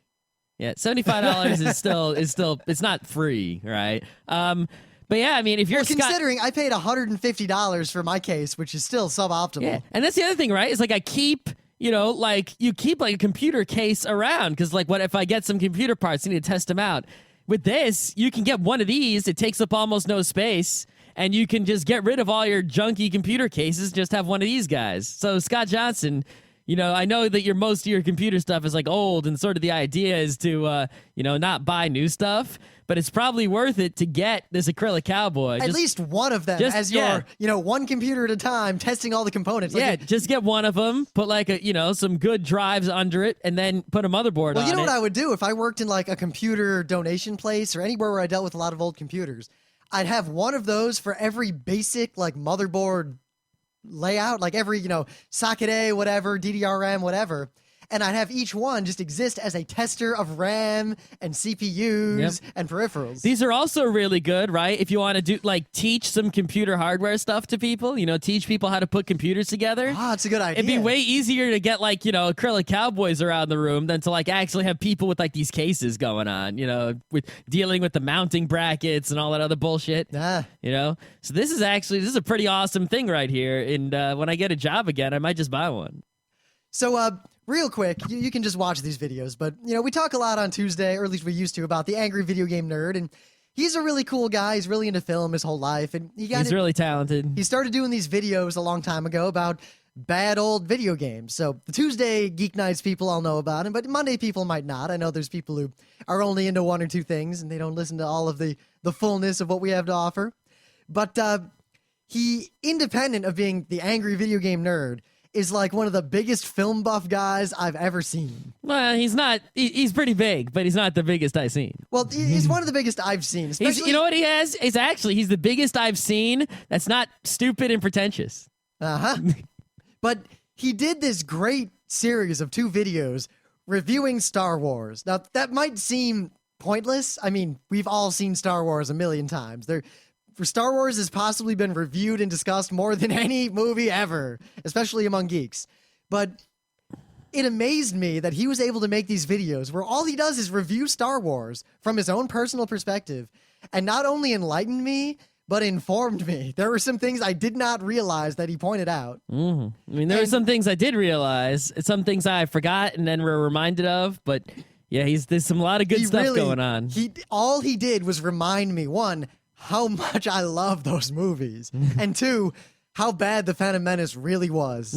Yeah, $75 is still, it's not free, right? But yeah, I mean, if you're considering I paid $150 for my case, which is still suboptimal. Yeah, and that's the other thing, right? Is I keep, you keep a computer case around because what if I get some computer parts, you need to test them out. With this, you can get one of these. It takes up almost no space, and you can just get rid of all your junky computer cases. Just have one of these guys. So Scott Johnson, I know that most of your computer stuff is like old, and sort of the idea is to, not buy new stuff, but it's probably worth it to get this acrylic cowboy. At least one of them as your, one computer at a time, testing all the components. Just get one of them, put like some good drives under it, and then put a motherboard on it. Well, you know what I would do if I worked in like a computer donation place or anywhere where I dealt with a lot of old computers? I'd have one of those for every basic like motherboard layout, like every, socket A, whatever, DDR-RAM, whatever. And I'd have each one just exist as a tester of RAM and CPUs and peripherals. These are also really good, right? If you want to do teach some computer hardware stuff to people, teach people how to put computers together. Ah, it's a good idea. It'd be way easier to get acrylic cowboys around the room than to actually have people with these cases going on, with dealing with the mounting brackets and all that other bullshit. So this is a pretty awesome thing right here. And when I get a job again, I might just buy one. So, real quick, you can just watch these videos, but, we talk a lot on Tuesday, or at least we used to, about the Angry Video Game Nerd, and he's a really cool guy. He's really into film his whole life, and he's really talented. He started doing these videos a long time ago about bad old video games. So, the Tuesday Geeknights people all know about him, but Monday people might not. I know there's people who are only into one or two things, and they don't listen to all of the fullness of what we have to offer. But he, independent of being the Angry Video Game Nerd, is like one of the biggest film buff guys I've ever seen. Well, he's not. He's pretty big, but he's not the biggest I've seen. Well, he's one of the biggest I've seen. You know what he has? He's the biggest I've seen that's not stupid and pretentious. But he did this great series of 2 videos reviewing Star Wars. Now, that might seem pointless. I mean, we've all seen Star Wars a million times. Star Wars has possibly been reviewed and discussed more than any movie ever, especially among geeks. But it amazed me that he was able to make these videos where all he does is review Star Wars from his own personal perspective, and not only enlightened me, but informed me. There were some things I did not realize that he pointed out. I mean, there were some things I did realize, some things I forgot and then were reminded of, but yeah, there's a lot of good stuff going on. All he did was remind me, one, how much I love those movies, and 2, how bad The Phantom Menace really was.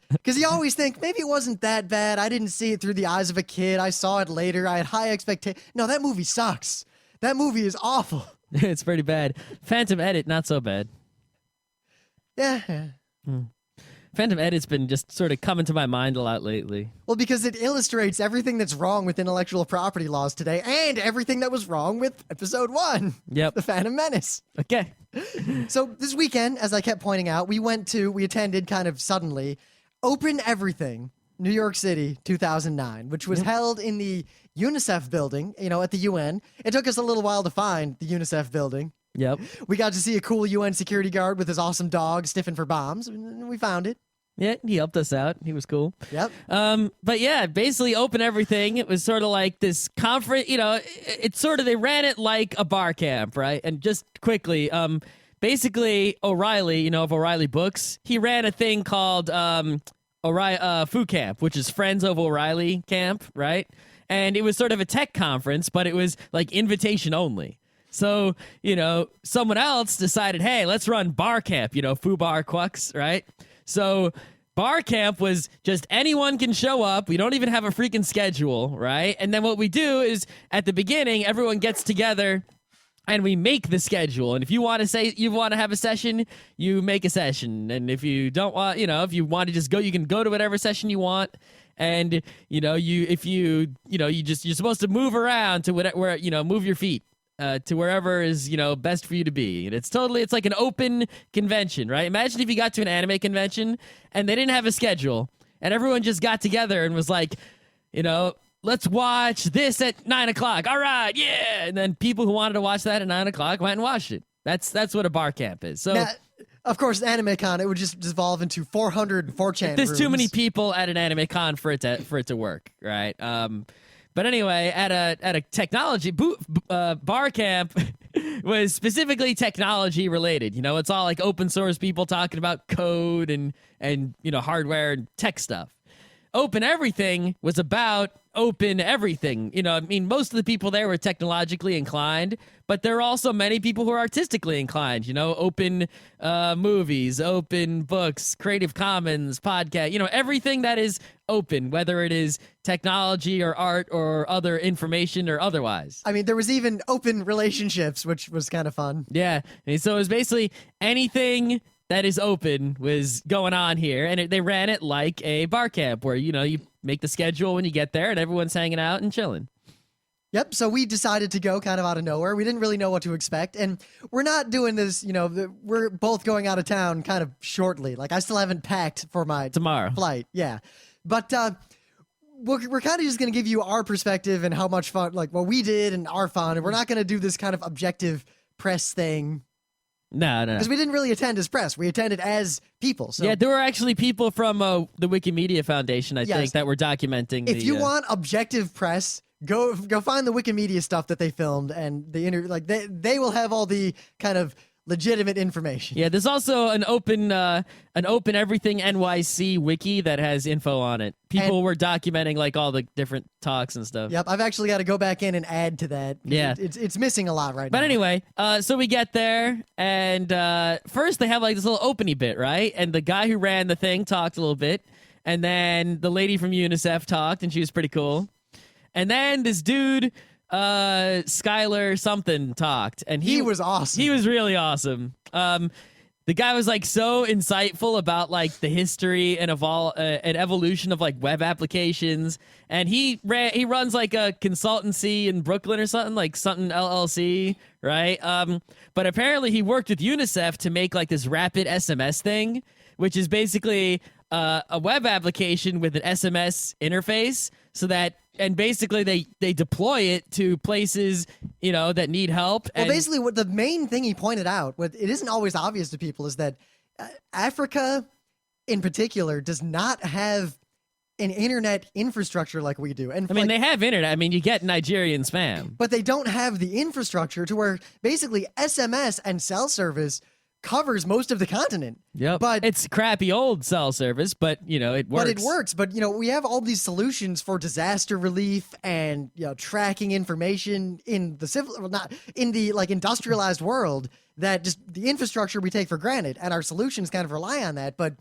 Because you always think, maybe it wasn't that bad. I didn't see it through the eyes of a kid. I saw it later. I had high expectations. No, that movie sucks. That movie is awful. It's pretty bad. Phantom Edit, not so bad. Yeah. Phantom Edit's been just sort of coming to my mind a lot lately. Well, because it illustrates everything that's wrong with intellectual property laws today, and everything that was wrong with episode 1. Yep. The Phantom Menace. Okay. So this weekend, as I kept pointing out, we attended kind of suddenly Open Everything, New York City, 2009, which was held in the UNICEF building, at the UN. It took us a little while to find the UNICEF building. Yep. We got to see a cool UN security guard with his awesome dog sniffing for bombs, and we found it. Yeah, he helped us out. He was cool. Yep. But yeah, basically Open Everything. It was sort of like this conference, it's sort of, they ran it like a bar camp, right? And just quickly, basically O'Reilly, of O'Reilly Books, he ran a thing called Foo Camp, which is Friends of O'Reilly Camp, right? And it was sort of a tech conference, but it was like invitation only. So, someone else decided, hey, let's run bar camp, Foo Bar Quux, right? So bar camp was just anyone can show up. We don't even have a freaking schedule, right? And then what we do is at the beginning, everyone gets together and we make the schedule. And if you want to say you want to have a session, you make a session. And if you don't want, if you want to just go, you can go to whatever session you want. And, you're supposed to move around to where, move your feet. To wherever is, best for you to be. And it's like an open convention, right? Imagine if you got to an anime convention and they didn't have a schedule and everyone just got together and was like, let's watch this at 9:00. All right, yeah. And then people who wanted to watch that at 9:00 went and watched it. That's what a bar camp is. So, now, of course, Anime Con, it would just devolve into 400 4chan There's rooms. too many people at an Anime Con for it to work, right? But anyway, at a technology bar camp was specifically technology related. It's all like open source people talking about code and hardware and tech stuff. Open Everything was about open everything. You know, I mean, most of the people there were technologically inclined, but there are also many people who are artistically inclined, you know, open movies, open books, Creative Commons, podcast, you know, everything that is open, whether it is technology or art or other information or otherwise. I mean, there was even open relationships, which was kind of fun. Yeah. And so it was basically anything that is open was going on here, and they ran it like a bar camp where, you know, you make the schedule when you get there and everyone's hanging out and chilling. Yep, so we decided to go kind of out of nowhere. We didn't really know what to expect, and we're not doing this, you know, we're both going out of town kind of shortly. Like, I still haven't packed for my Tomorrow flight, yeah. But we're kind of just going to give you our perspective and how much fun, like, what we did and our fun, and we're not going to do this kind of objective press thing. No. Because we didn't really attend as press. We attended as people. So. Yeah, there were actually people from the Wikimedia Foundation, I think, that were documenting. If you want objective press, go find the Wikimedia stuff that they filmed, and the like they will have all the kind of legitimate information. Yeah, there's also an Open Everything NYC wiki that has info on it. People were documenting like all the different talks and stuff. Yep, I've actually got to go back in and add to that. Yeah, it's missing a lot right now. But anyway, so we get there, and first they have like this little opening bit, right? And the guy who ran the thing talked a little bit, and then the lady from UNICEF talked, and she was pretty cool. And then this dude, Skylar something, talked, and he was awesome. He was really awesome. The guy was like so insightful about like the history and evolution of like web applications, and he runs like a consultancy in Brooklyn or something, like something LLC, right? But apparently he worked with UNICEF to make like this rapid SMS thing, which is basically a web application with an SMS interface, so that. And basically, they deploy it to places, you know, that need help. Well, basically, what the main thing he pointed out, what it isn't always obvious to people, is that Africa, in particular, does not have an internet infrastructure like we do. And I mean, they have internet. I mean, you get Nigerian spam, but they don't have the infrastructure to where basically SMS and cell service covers most of the continent. Yep. But it's crappy old cell service, but you know, it works. But it works. But you know, we have all these solutions for disaster relief and, you know, tracking information in the not in the like industrialized world, that just the infrastructure we take for granted, and our solutions kind of rely on that. But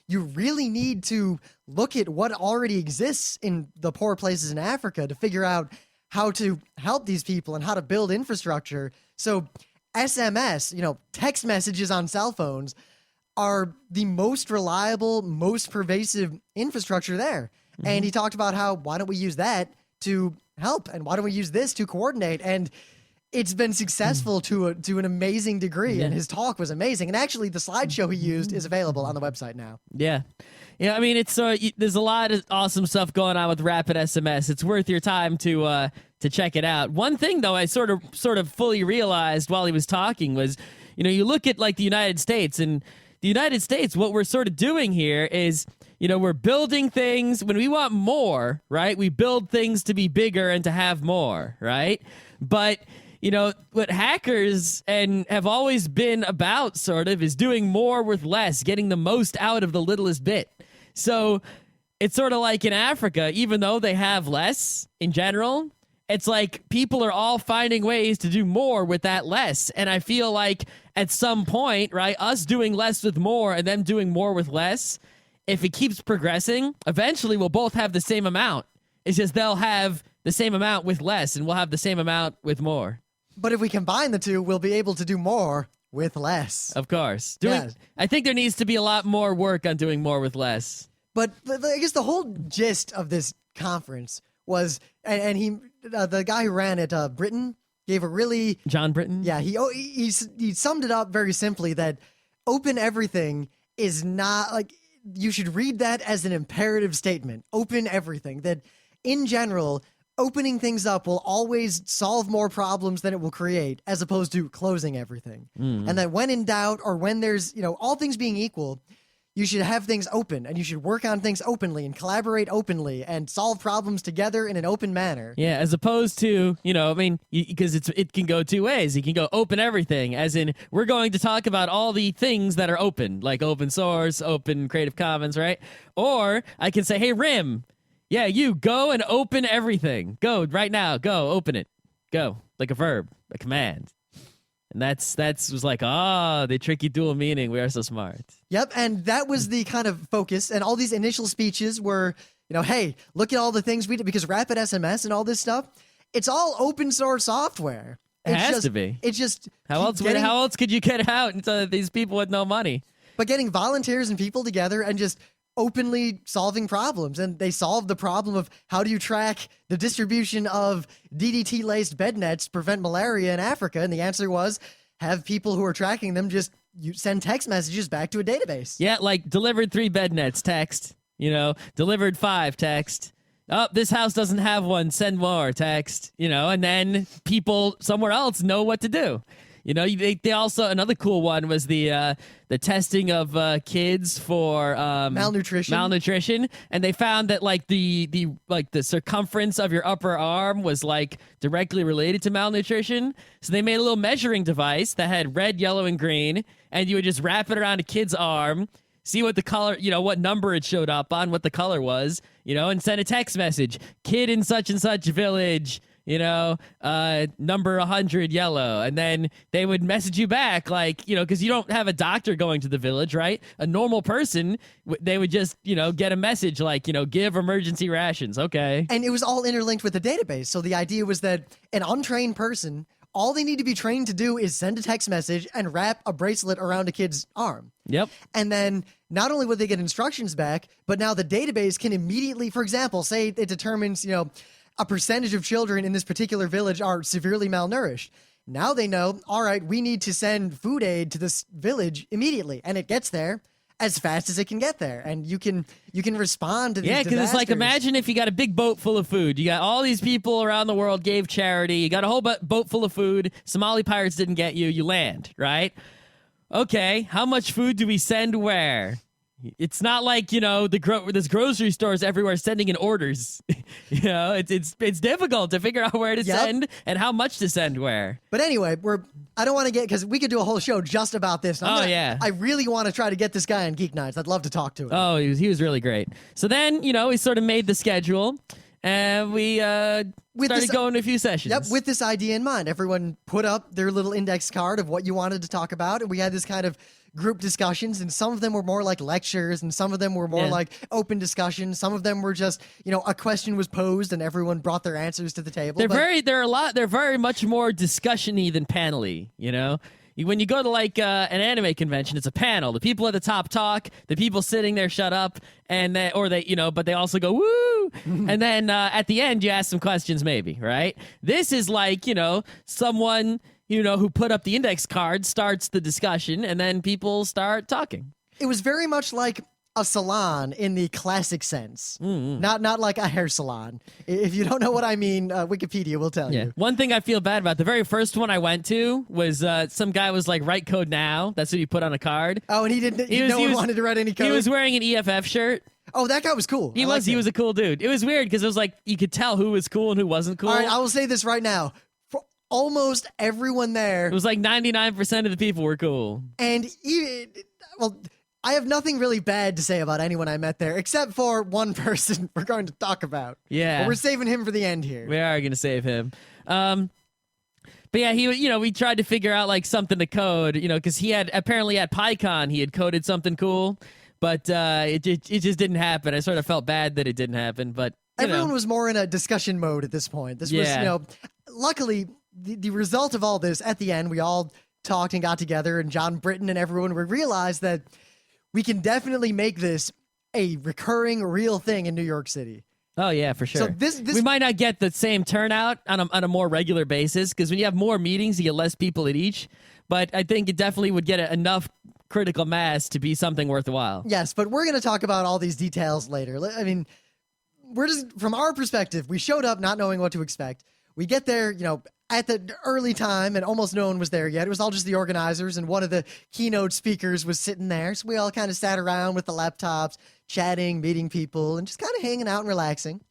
you really need to look at what already exists in the poor places in Africa to figure out how to help these people and how to build infrastructure. So SMS, you know, text messages on cell phones are the most reliable, most pervasive infrastructure there. Mm-hmm. And he talked about how, why don't we use that to help? And why don't we use this to coordinate? And it's been successful to an amazing degree. Yeah. And his talk was amazing. And actually, the slideshow he used is available on the website now. Yeah. Yeah, I mean, it's there's a lot of awesome stuff going on with Rapid SMS. It's worth your time to check it out. One thing, though, I sort of fully realized while he was talking was, you know, you look at like the United States, and the United States, what we're sort of doing here is, you know, we're building things when we want more, right? We build things to be bigger and to have more, right? But you know, what hackers and have always been about sort of is doing more with less, getting the most out of the littlest bit. So it's sort of like in Africa, even though they have less in general, it's like people are all finding ways to do more with that less. And I feel like at some point, right, us doing less with more and them doing more with less, if it keeps progressing, eventually we'll both have the same amount. It's just they'll have the same amount with less, and we'll have the same amount with more. But if we combine the two, we'll be able to do more with less. Of course. Yeah. I think there needs to be a lot more work on doing more with less. But I guess the whole gist of this conference was, and he, the guy who ran it, Britain, gave a really... John Britton? Yeah, he summed it up very simply that Open Everything is not, like, you should read that as an imperative statement. Open everything. That, in general, opening things up will always solve more problems than it will create, as opposed to closing everything. And that when in doubt, or when there's, you know, all things being equal, you should have things open, and you should work on things openly and collaborate openly and solve problems together in an open manner. Yeah, as opposed to, I mean, because it can go two ways. You can go open everything, as in we're going to talk about all the things that are open, like open source, open Creative Commons, right? Or I can say, hey, Rim, yeah, you go and open everything. Go right now. Go open it. Go, like a verb, a command. And that's was like, the tricky dual meaning. We are so smart. Yep, and that was the kind of focus. And all these initial speeches were, hey, look at all the things we did, because Rapid SMS and all this stuff, it's all open source software. It has to be. It's just how else could you get it out into these people with no money? But getting volunteers and people together and just openly solving problems. And they solved the problem of how do you track the distribution of DDT-laced bed nets to prevent malaria in Africa? And the answer was, have people who are tracking them just send text messages back to a database. Yeah, like delivered 3 bed nets, text. Delivered 5, text. Oh, this house doesn't have one, send more, text. And then people somewhere else know what to do. They also, another cool one was the testing of kids for malnutrition, and they found that like the circumference of your upper arm was like directly related to malnutrition. So they made a little measuring device that had red, yellow, and green, and you would just wrap it around a kid's arm, see what the color, what number it showed up on, what the color was, and send a text message, kid in such and such village, number 100 yellow. And then they would message you back, like, because you don't have a doctor going to the village, right? A normal person, they would just, get a message like, give emergency rations. Okay. And it was all interlinked with the database. So the idea was that an untrained person, all they need to be trained to do is send a text message and wrap a bracelet around a kid's arm. Yep. And then not only would they get instructions back, but now the database can immediately, for example, say it determines, a percentage of children in this particular village are severely malnourished. Now they know, all right, we need to send food aid to this village immediately. And it gets there as fast as it can get there. And you can respond to these disasters. Because it's like, imagine if you got a big boat full of food. You got all these people around the world gave charity. You got a whole boat full of food. Somali pirates didn't get you. You land, right? Okay, how much food do we send where? It's not like, there's grocery stores everywhere sending in orders. It's difficult to figure out where to send and how much to send where. But anyway, I don't want to because we could do a whole show just about this. I really want to try to get this guy on Geeknights. I'd love to talk to him. Oh, he was really great. So then, we sort of made the schedule and we started going to a few sessions. Yep, with this idea in mind. Everyone put up their little index card of what you wanted to talk about, and we had this kind of group discussions, and some of them were more like lectures, and some of them were more like open discussions. Some of them were just, a question was posed and everyone brought their answers to the table. They're very much more discussion-y than panel-y, When you go to like an anime convention, it's a panel. The people at the top talk, the people sitting there shut up, and but they also go woo. And then at the end, you ask some questions, maybe, right? This is like someone who put up the index card starts the discussion, and then people start talking. It was very much like a salon in the classic sense, not like a hair salon. If you don't know what I mean, Wikipedia will tell you. One thing I feel bad about, the very first one I went to was some guy was like, write code now. That's what he put on a card. Oh, and he didn't. No one wanted to write any code. He was wearing an EFF shirt. Oh, that guy was cool. He was a cool dude. It was weird because it was like you could tell who was cool and who wasn't cool. All right, I will say this right now. Almost everyone there. It was like 99% of the people were cool. And I have nothing really bad to say about anyone I met there, except for one person we're going to talk about. Yeah. But we're saving him for the end here. We are going to save him. But yeah, we tried to figure out like something to code, because he had apparently at PyCon, he had coded something cool, but it just didn't happen. I sort of felt bad that it didn't happen, but everyone was more in a discussion mode at this point. This was, luckily, the result of all this, at the end, we all talked and got together, and John Britton and everyone, we realized that we can definitely make this a recurring, real thing in New York City. Oh, yeah, for sure. So we might not get the same turnout on a more regular basis, because when you have more meetings, you get less people at each, but I think it definitely would get enough critical mass to be something worthwhile. Yes, but we're going to talk about all these details later. I mean, we're just, from our perspective, we showed up not knowing what to expect. We get there, at the early time, and almost no one was there yet. It was all just the organizers, and one of the keynote speakers was sitting there. So we all kind of sat around with the laptops, chatting, meeting people, and just kind of hanging out and relaxing.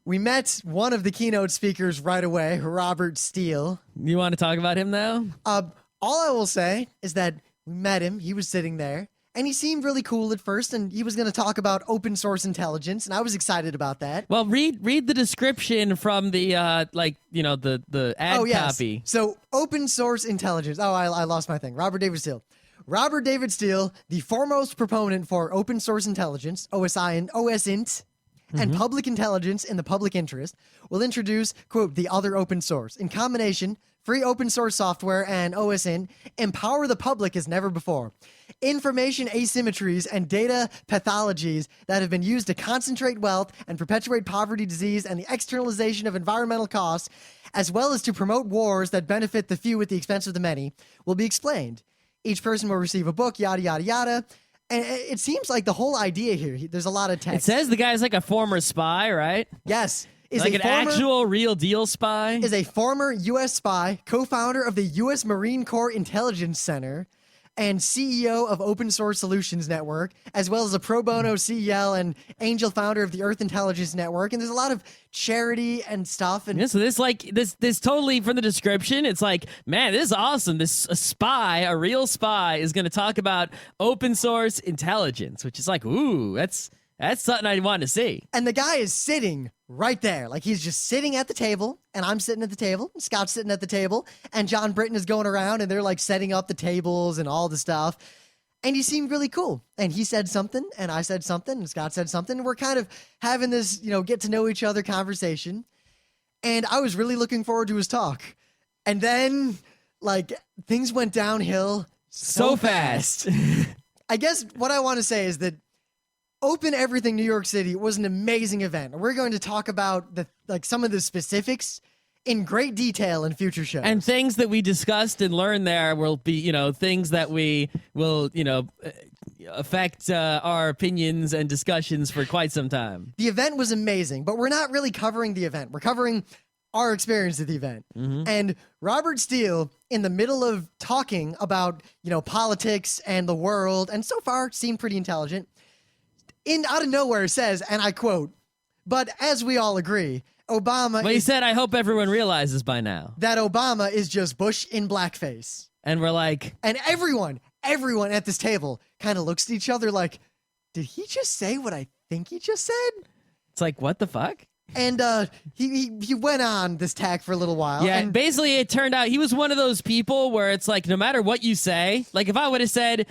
We met one of the keynote speakers right away, Robert Steele. You want to talk about him now? All I will say is that we met him. He was sitting there, and he seemed really cool at first, and he was going to talk about open source intelligence, and I was excited about that. Well, read the description from the the ad copy. So open source intelligence. Oh, I lost my thing. Robert David Steele. Robert David Steele, the foremost proponent for open source intelligence, OSINT, and public intelligence in the public interest, will introduce, quote, the other open source. In combination, free open source software and OSINT empower the public as never before. Information asymmetries and data pathologies that have been used to concentrate wealth and perpetuate poverty, disease, and the externalization of environmental costs, as well as to promote wars that benefit the few at the expense of the many, will be explained. Each person will receive a book, yada, yada, yada. And it seems like the whole idea here, there's a lot of text. It says the guy's like a former spy, right? Yes. Is like an actual real deal spy? Is a former U.S. spy, co-founder of the U.S. Marine Corps Intelligence Center, and CEO of Open Source Solutions Network, as well as a pro bono CEO and angel founder of the Earth Intelligence Network. And there's a lot of charity and stuff. And yeah, so this totally, from the description, it's like, man, this is awesome. A real spy is going to talk about open source intelligence, which is like, ooh, that's something I want to see. And the guy is sitting right there. Like, he's just sitting at the table, and I'm sitting at the table, and Scott's sitting at the table, and John Britton is going around, and they're, like, setting up the tables and all the stuff. And he seemed really cool. And he said something, and I said something, and Scott said something. And we're kind of having this, get to know each other conversation. And I was really looking forward to his talk. And then, like, things went downhill so fast. I guess what I want to say is that Open Everything New York City was an amazing event. We're going to talk about some of the specifics in great detail in future shows. And things that we discussed and learned there will be, things that we will, affect our opinions and discussions for quite some time. The event was amazing, but we're not really covering the event. We're covering our experience at the event. And Robert Steele, in the middle of talking about, politics and the world, and so far seemed pretty intelligent, out of nowhere says, and I quote, "But as we all agree, Obama..." Well, he said, I hope everyone realizes by now that Obama is just Bush in blackface. And we're like... And everyone at this table kind of looks at each other like, did he just say what I think he just said? It's like, what the fuck? And he went on this tack for a little while. Yeah, and basically it turned out he was one of those people where it's like, no matter what you say, like if I would have said,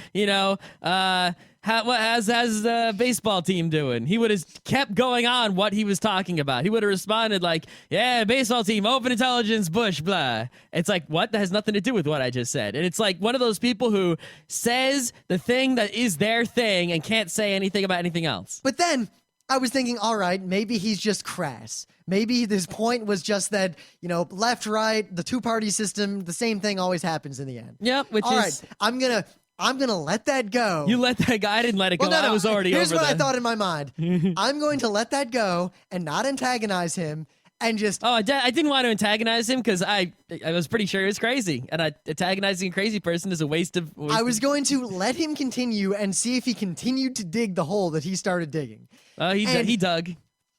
how's the baseball team doing? He would have kept going on what he was talking about. He would have responded like, yeah, baseball team, open intelligence, Bush, blah. It's like, what? That has nothing to do with what I just said. And it's like one of those people who says the thing that is their thing and can't say anything about anything else. But then I was thinking, all right, maybe he's just crass. Maybe his point was just that, left, right, the two-party system, the same thing always happens in the end. Yep, all right, I'm gonna let that go. You let that go? I didn't let it go. No. I was already Here's over what that. I thought in my mind. I'm going to let that go and not antagonize him and just... Oh, I didn't want to antagonize him because I was pretty sure he was crazy. And antagonizing a crazy person is a waste of... I was going to let him continue and see if he continued to dig the hole that he started digging. Oh, he dug.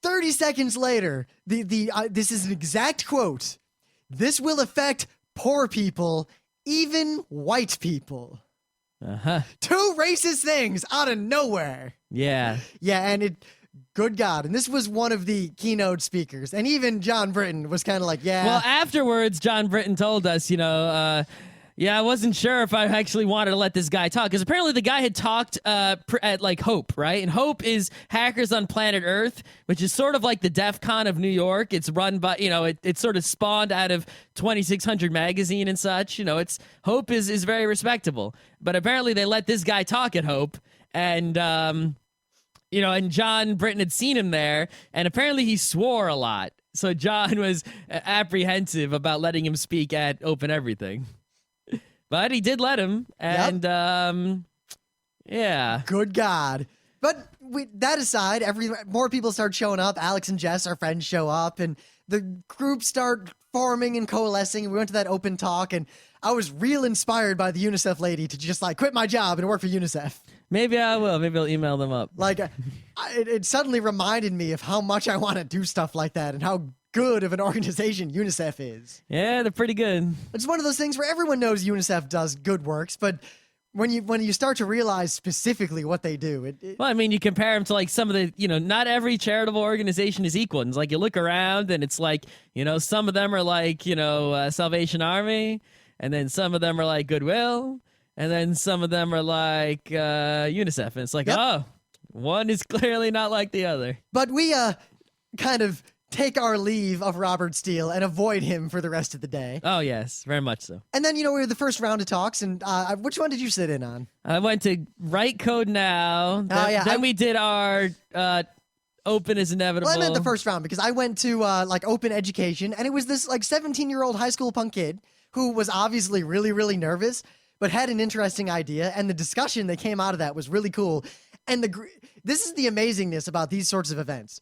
30 seconds later, this is an exact quote. "This will affect poor people, even white people." Two racist things out of nowhere. Yeah. Yeah, and good God. And this was one of the keynote speakers. And even John Britton was kind of like, yeah. Well, afterwards, John Britton told us, I wasn't sure if I actually wanted to let this guy talk. Because apparently the guy had talked at, like, Hope, right? And Hope is Hackers on Planet Earth, which is sort of like the DEF CON of New York. It's run by, it sort of spawned out of 2600 magazine and such. Hope is very respectable. But apparently they let this guy talk at Hope. And, and John Britton had seen him there. And apparently he swore a lot. So John was apprehensive about letting him speak at Open Everything. But he did let him, and yeah. Good God. But that aside, more people start showing up. Alex and Jess, our friends, show up, and the groups start forming and coalescing. We went to that open talk, and I was real inspired by the UNICEF lady to just like quit my job and work for UNICEF. Maybe I will. Maybe I'll email them up. Like, it suddenly reminded me of how much I want to do stuff like that and how good of an organization UNICEF is. Yeah, they're pretty good. It's one of those things where everyone knows UNICEF does good works, but when you start to realize specifically what they do, well, I mean, you compare them to like some of the, not every charitable organization is equal. And it's like you look around and it's like, some of them are like, Salvation Army, and then some of them are like Goodwill, and then some of them are like UNICEF. And it's like, oh, one is clearly not like the other. But we kind of take our leave of Robert Steele and avoid him for the rest of the day. Oh, yes, very much so. And then, we were the first round of talks, and which one did you sit in on? I went to Write Code Now. Then we did our Open is Inevitable. Well, I meant the first round because I went to Open Education, and it was this 17-year-old high school punk kid who was obviously really, really nervous, but had an interesting idea, and the discussion that came out of that was really cool. And this is the amazingness about these sorts of events.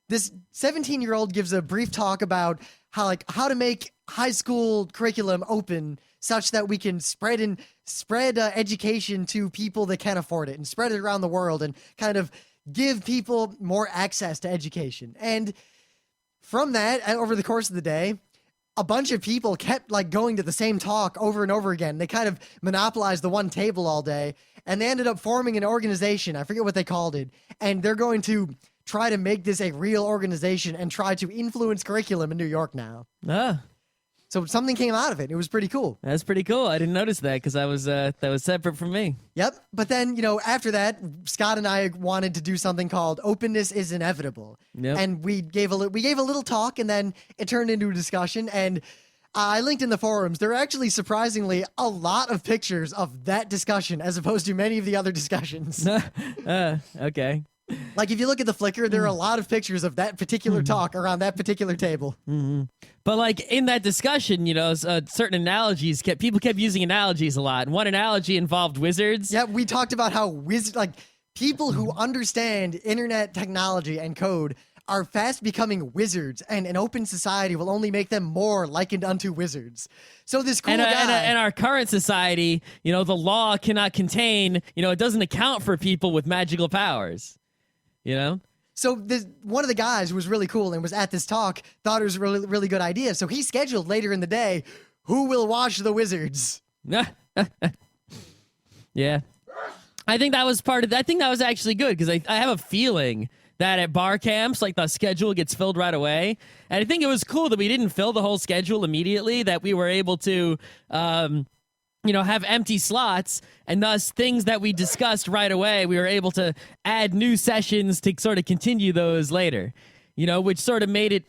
This 17-year-old gives a brief talk about how to make high school curriculum open such that we can spread education to people that can't afford it and spread it around the world and kind of give people more access to education. And from that, over the course of the day, a bunch of people kept going to the same talk over and over again. They kind of monopolized the one table all day, and they ended up forming an organization. I forget what they called it. And they're going to try to make this a real organization and try to influence curriculum in New York now. So something came out of it. It was pretty cool. That's pretty cool. I didn't notice that because that was separate from me. Yep. But then, after that, Scott and I wanted to do something called Openness is Inevitable. Yep. And we gave a little talk, and then it turned into a discussion. And I linked in the forums. There are actually surprisingly a lot of pictures of that discussion as opposed to many of the other discussions. Okay. Like, if you look at the Flickr, there are a lot of pictures of that particular talk around that particular table. Mm-hmm. But, in that discussion, certain analogies, people kept using analogies a lot. And one analogy involved wizards. Yeah, we talked about how people who understand internet technology and code are fast becoming wizards, and an open society will only make them more likened unto wizards. So this cool guy... And our current society, the law cannot contain, it doesn't account for people with magical powers. So one of the guys who was really cool and was at this talk thought it was a really, really good idea. So he scheduled later in the day, who will watch the wizards? Yeah. I think that was actually good because I have a feeling that at bar camps, the schedule gets filled right away. And I think it was cool that we didn't fill the whole schedule immediately, that we were able to... have empty slots, and thus things that we discussed right away, we were able to add new sessions to sort of continue those later, which sort of made it,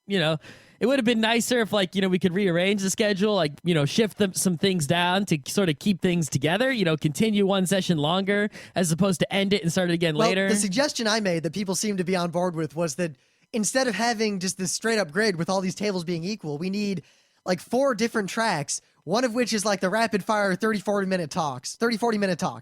it would have been nicer if we could rearrange the schedule, shift some things down to sort of keep things together, continue one session longer as opposed to end it and start it again later. The suggestion I made that people seem to be on board with was that instead of having just this straight up grid with all these tables being equal, we need 4 different tracks, one of which is the rapid fire 30-40 minute talks.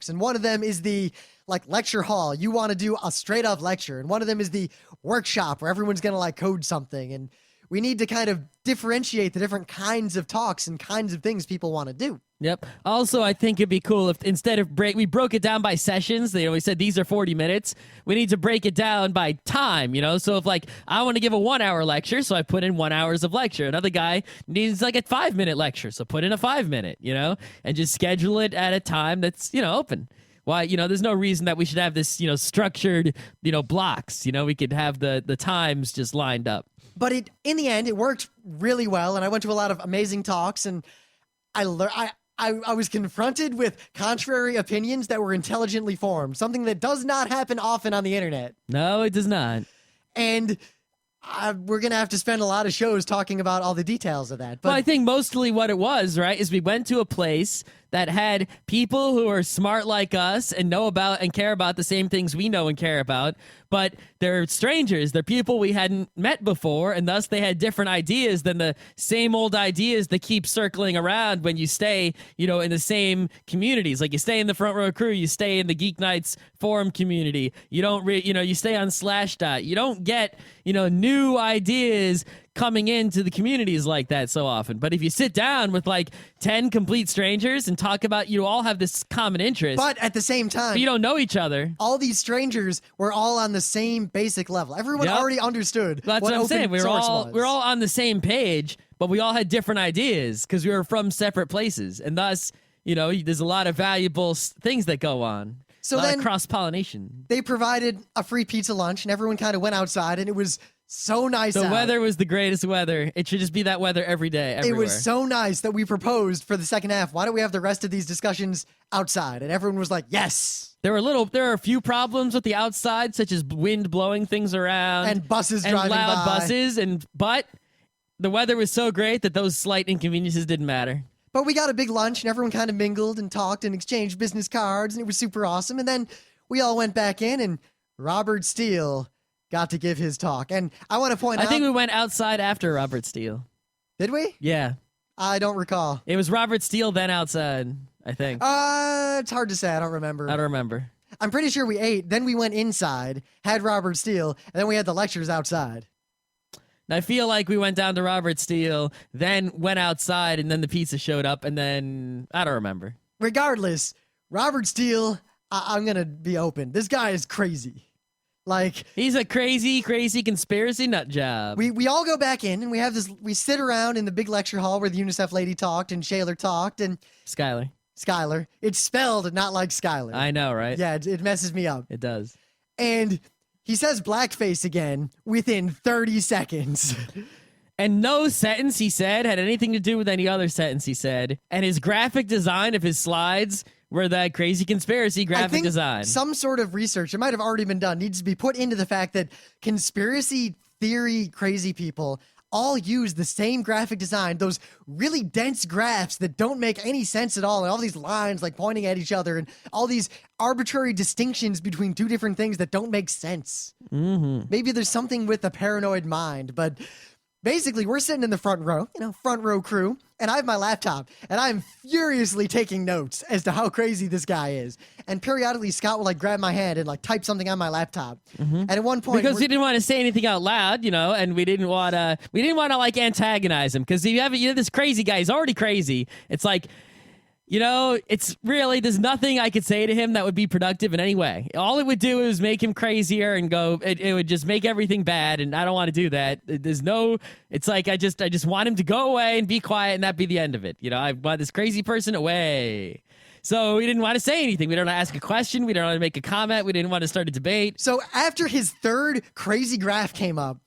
And one of them is the lecture hall. You want to do a straight up lecture. And one of them is the workshop where everyone's going to code something. And we need to kind of differentiate the different kinds of talks and kinds of things people want to do. Yep. Also, I think it'd be cool if instead of we broke it down by sessions. We said these are 40 minutes. We need to break it down by time, So if I want to give a 1-hour lecture, so I put in 1 hour of lecture. Another guy needs a 5-minute lecture, so put in a 5-minute, and just schedule it at a time that's, open. Why, there's no reason that we should have this, structured, blocks. We could have the times just lined up. But in the end, it worked really well, and I went to a lot of amazing talks, and I was confronted with contrary opinions that were intelligently formed, something that does not happen often on the internet. No, it does not. And we're going to have to spend a lot of shows talking about all the details of that. But well, I think mostly what it was, right, is we went to a place that had people who are smart like us and know about and care about the same things we know and care about, but they're strangers. They're people we hadn't met before, and thus they had different ideas than the same old ideas that keep circling around when you stay, in the same communities. You stay in the Front Row Crew, you stay in the Geeknights forum community. You don't, you stay on Slashdot. You don't get, new new ideas coming into the communities like that so often. But if you sit down with like 10 complete strangers and talk about, you all have this common interest, But at the same time, but you don't know each other. all these strangers were all on the same basic level. Everyone Yep. already understood That's what I'm open saying. We source were was. all on the same page, but we all had different ideas because we were from separate places, and thus, there's a lot of valuable things that go on. So a lot then of cross-pollination. they provided a free pizza lunch, and everyone kind of went outside, and it was so nice The out. weather was the greatest weather. It should just be that weather every day, everywhere. It was so nice that we proposed for the second half, why don't we have the rest of these discussions outside? And everyone was like, yes. There are a few problems with the outside, such as wind blowing things around And buses and driving loud by. buses, but the weather was so great that those slight inconveniences didn't matter. But we got a big lunch, and everyone kind of mingled and talked and exchanged business cards, and it was super awesome. And then we all went back in, and Robert Steele got to give his talk. And I want to point out... I think we went outside after Robert Steele. Did we? Yeah. I don't recall. It was Robert Steele, then outside, I think. It's hard to say. I don't remember. I don't remember. I'm pretty sure we ate, then we went inside, had Robert Steele, and then we had the lectures outside. And I feel like we went down to Robert Steele, then went outside, and then the pizza showed up, and then I don't remember. Regardless, Robert Steele, I'm going to be open. This guy is crazy. Like, He's a crazy, crazy conspiracy nut job. we all go back in, and we sit around in the big lecture hall where the UNICEF lady talked and Shaler talked and Skylar. It's spelled not like Skylar. I know, right? Yeah, it messes me up. It does. And he says blackface again within 30 seconds. And no sentence he said had anything to do with any other sentence he said. And his graphic design of his slides were that crazy conspiracy I graphic think design. some sort of research, it might have already been done, needs to be put into the fact that conspiracy theory crazy people all use the same graphic design, those really dense graphs that don't make any sense at all, and all these lines like pointing at each other, and all these arbitrary distinctions between two different things that don't make sense. Mm-hmm. Maybe there's something with the paranoid mind, but basically we're sitting in the front row, front row crew, and I have my laptop, and I'm furiously taking notes as to how crazy this guy is. And periodically Scott will like grab my hand and like type something on my laptop. And at one point, Because we didn't want to say anything out loud, and we didn't want to like antagonize him. Because you have this crazy guy, he's already crazy. It's like, it's really, there's nothing I could say to him that would be productive in any way. All it would do is make him crazier and it would just make everything bad, and I don't want to do that. It's like I just want him to go away and be quiet, and that be the end of it. I want this crazy person away. So we didn't want to say anything. We didn't want to ask a question. We didn't want to make a comment. We didn't want to start a debate. So after his third crazy graph came up,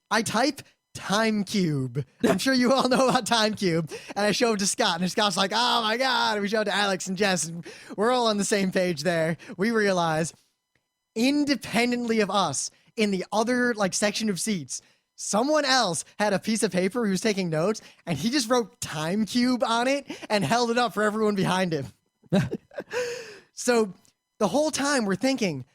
I type time cube. I'm sure you all know about time cube. And I show it to Scott, and Scott's like, oh my God. And we show it to Alex and Jess, and we're all on the same page there. We realize, independently of us, in the other section of seats, someone else had a piece of paper he was taking notes, and he just wrote time cube on it and held it up for everyone behind him. So the whole time we're thinking,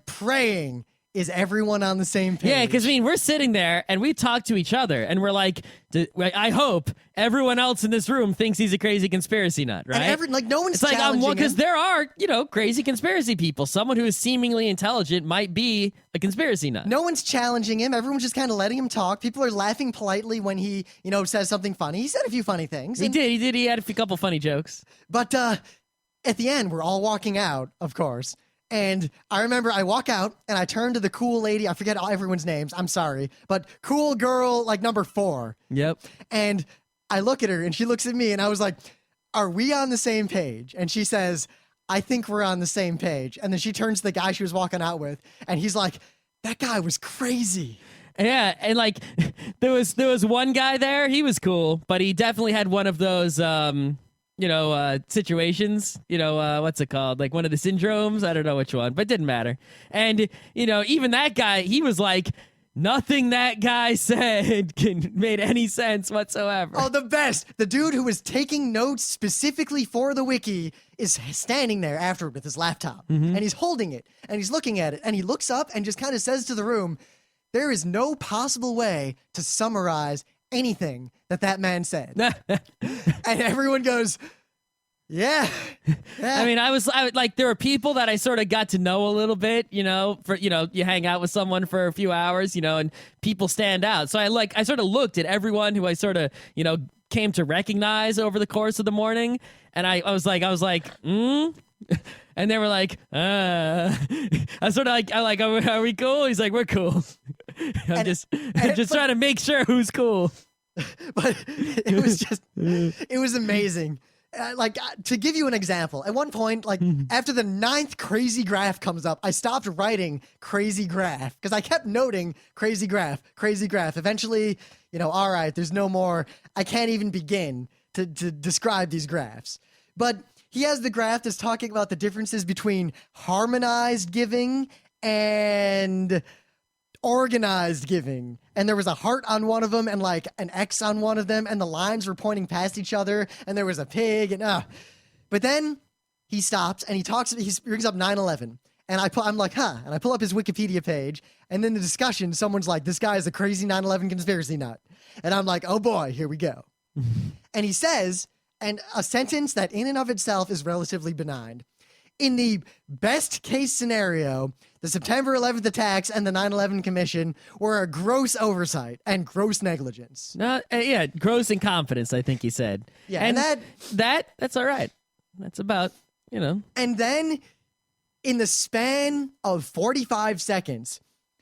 praying, is everyone on the same page? Yeah, because we're sitting there and we talk to each other and we're like, I hope everyone else in this room thinks he's a crazy conspiracy nut, right? And no one's it's like, challenging because him. there are, crazy conspiracy people. Someone who is seemingly intelligent might be a conspiracy nut. No one's challenging him. Everyone's just kind of letting him talk. People are laughing politely when he, says something funny. He said a few funny things. He did. He had a couple funny jokes. But at the end, we're all walking out, of course. And I remember I walk out and I turn to the cool lady. I forget everyone's names. I'm sorry. But cool girl, number 4. Yep. And I look at her and she looks at me and I was like, are we on the same page? And she says, I think we're on the same page. And then she turns to the guy she was walking out with and he's like, that guy was crazy. Yeah, and there was one guy there, he was cool, but he definitely had one of those situations, what's it called? One of the syndromes? I don't know which one, but it didn't matter. And, even that guy, he was like, nothing that guy said made any sense whatsoever. Oh, the best. The dude who was taking notes specifically for the wiki is standing there afterward with his laptop. And he's holding it and he's looking at it and he looks up and just kind of says to the room, there is no possible way to summarize anything that man said. And everyone goes, Yeah. Yeah. I mean, I like, there were people that I sort of got to know a little bit, for, you hang out with someone for a few hours, and people stand out. So I sort of looked at everyone who I sort of, came to recognize over the course of the morning. And I was like, and they were like, I was sort of like, are we cool? He's like, we're cool. I'm just trying to make sure who's cool. But it was amazing. To give you an example, at one point, after the 9th crazy graph comes up, I stopped writing crazy graph because I kept noting crazy graph. Eventually, all right, there's no more. I can't even begin to describe these graphs. But he has the graph that's talking about the differences between harmonized giving and organized giving, and there was a heart on one of them and like an X on one of them, and the lines were pointing past each other, and there was a pig, and but then he stops and he brings up 9/11, and I'm like, and I pull up his Wikipedia page, and then the discussion, someone's like, this guy is a crazy 9/11 conspiracy nut, and I'm like, oh boy, here we go. And he says, and a sentence that in and of itself is relatively benign: in the best case scenario, the September 11th attacks and the 9/11 Commission were a gross oversight and gross negligence. Gross incompetence, I think he said. Yeah, and that's all right. That's about, And then, in the span of 45 seconds,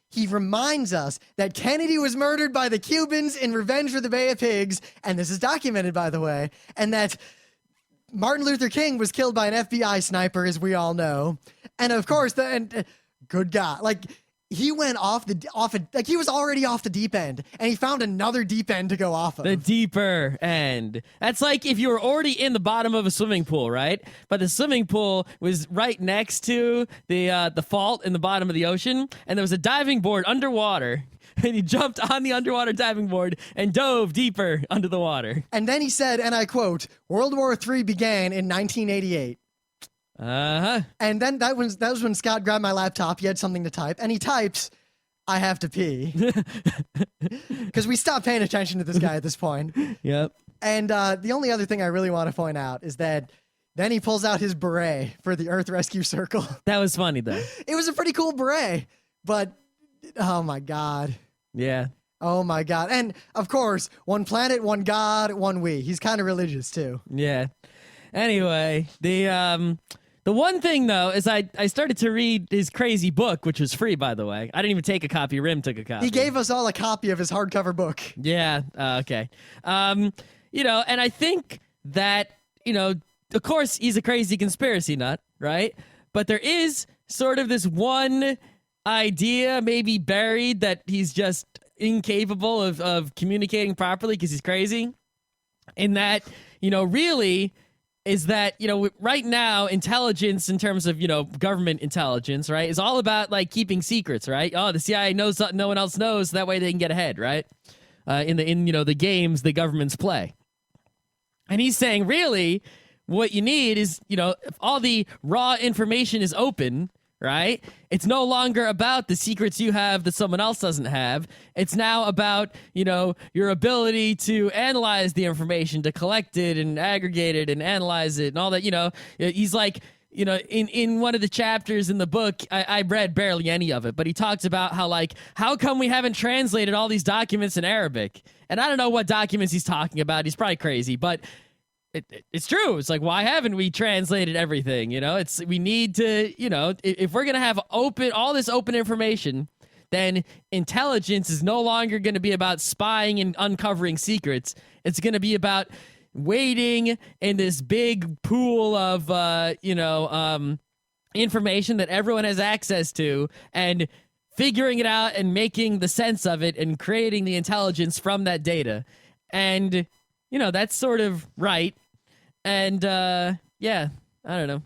he reminds us that Kennedy was murdered by the Cubans in revenge for the Bay of Pigs, and this is documented, by the way, and that Martin Luther King was killed by an FBI sniper, as we all know. And of course, good God, he went he was already off the deep end, and he found another deep end to go off of. The deeper end. That's like if you were already in the bottom of a swimming pool, right? But the swimming pool was right next to the fault in the bottom of the ocean, and there was a diving board underwater. And he jumped on the underwater diving board and dove deeper under the water. And then he said, and I quote, World War III began in 1988. And then that was when Scott grabbed my laptop. He had something to type, and he types, I have to pee. Because we stopped paying attention to this guy at this point. Yep. And the only other thing I really want to point out is that then he pulls out his beret for the Earth Rescue Circle. That was funny, though. It was a pretty cool beret, but oh my God. Yeah. Oh my God. And of course, one planet, one God, one we. He's kind of religious too. Yeah. Anyway, the one thing though is I started to read his crazy book, which was free, by the way. I didn't even take a copy. Rim took a copy. He gave us all a copy of his hardcover book. Yeah. Okay. And I think that, of course he's a crazy conspiracy nut, right? But there is sort of this one idea maybe buried that he's just incapable of communicating properly because he's crazy. In that, really is that, right now, intelligence in terms of, government intelligence, right, is all about keeping secrets, right? Oh, the CIA knows something no one else knows, that way they can get ahead, right? In the games the governments play. And he's saying, really, what you need is, if all the raw information is open, right? It's no longer about the secrets you have that someone else doesn't have. It's now about, your ability to analyze the information, to collect it and aggregate it and analyze it and all that, He's like, in one of the chapters in the book, I read barely any of it, but he talks about how come we haven't translated all these documents in Arabic? And I don't know what documents he's talking about. He's probably crazy, but it's true. It's like, why haven't we translated everything? We need to, if we're going to have all this open information, then intelligence is no longer going to be about spying and uncovering secrets. It's going to be about waiting in this big pool of, information that everyone has access to and figuring it out and making the sense of it and creating the intelligence from that data. And, that's sort of right. And I don't know.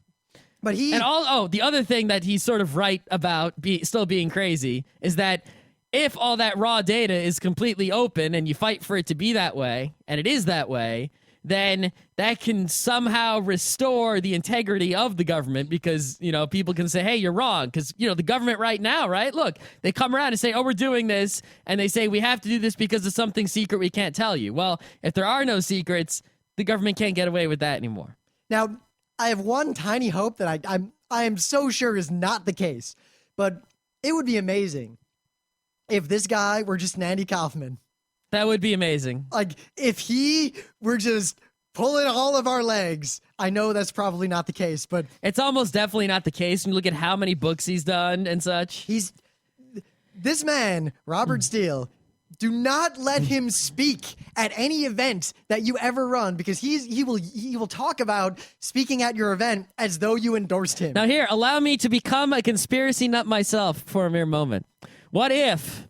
But the other thing that he's sort of right about still being crazy is that if all that raw data is completely open and you fight for it to be that way, and it is that way, then that can somehow restore the integrity of the government because, people can say, hey, you're wrong. Because, the government right now, right? Look, they come around and say, oh, we're doing this. And they say, we have to do this because of something secret we can't tell you. Well, if there are no secrets, the government can't get away with that anymore. Now, I have one tiny hope that I am so sure is not the case, but it would be amazing if this guy were just an Andy Kaufman. That would be amazing. Like, if he were just pulling all of our legs. I know that's probably not the case, but it's almost definitely not the case when you look at how many books he's done and such. This man, Robert Steele, do not let him speak at any event that you ever run, because he will talk about speaking at your event as though you endorsed him. Now here, allow me to become a conspiracy nut myself for a mere moment. What if,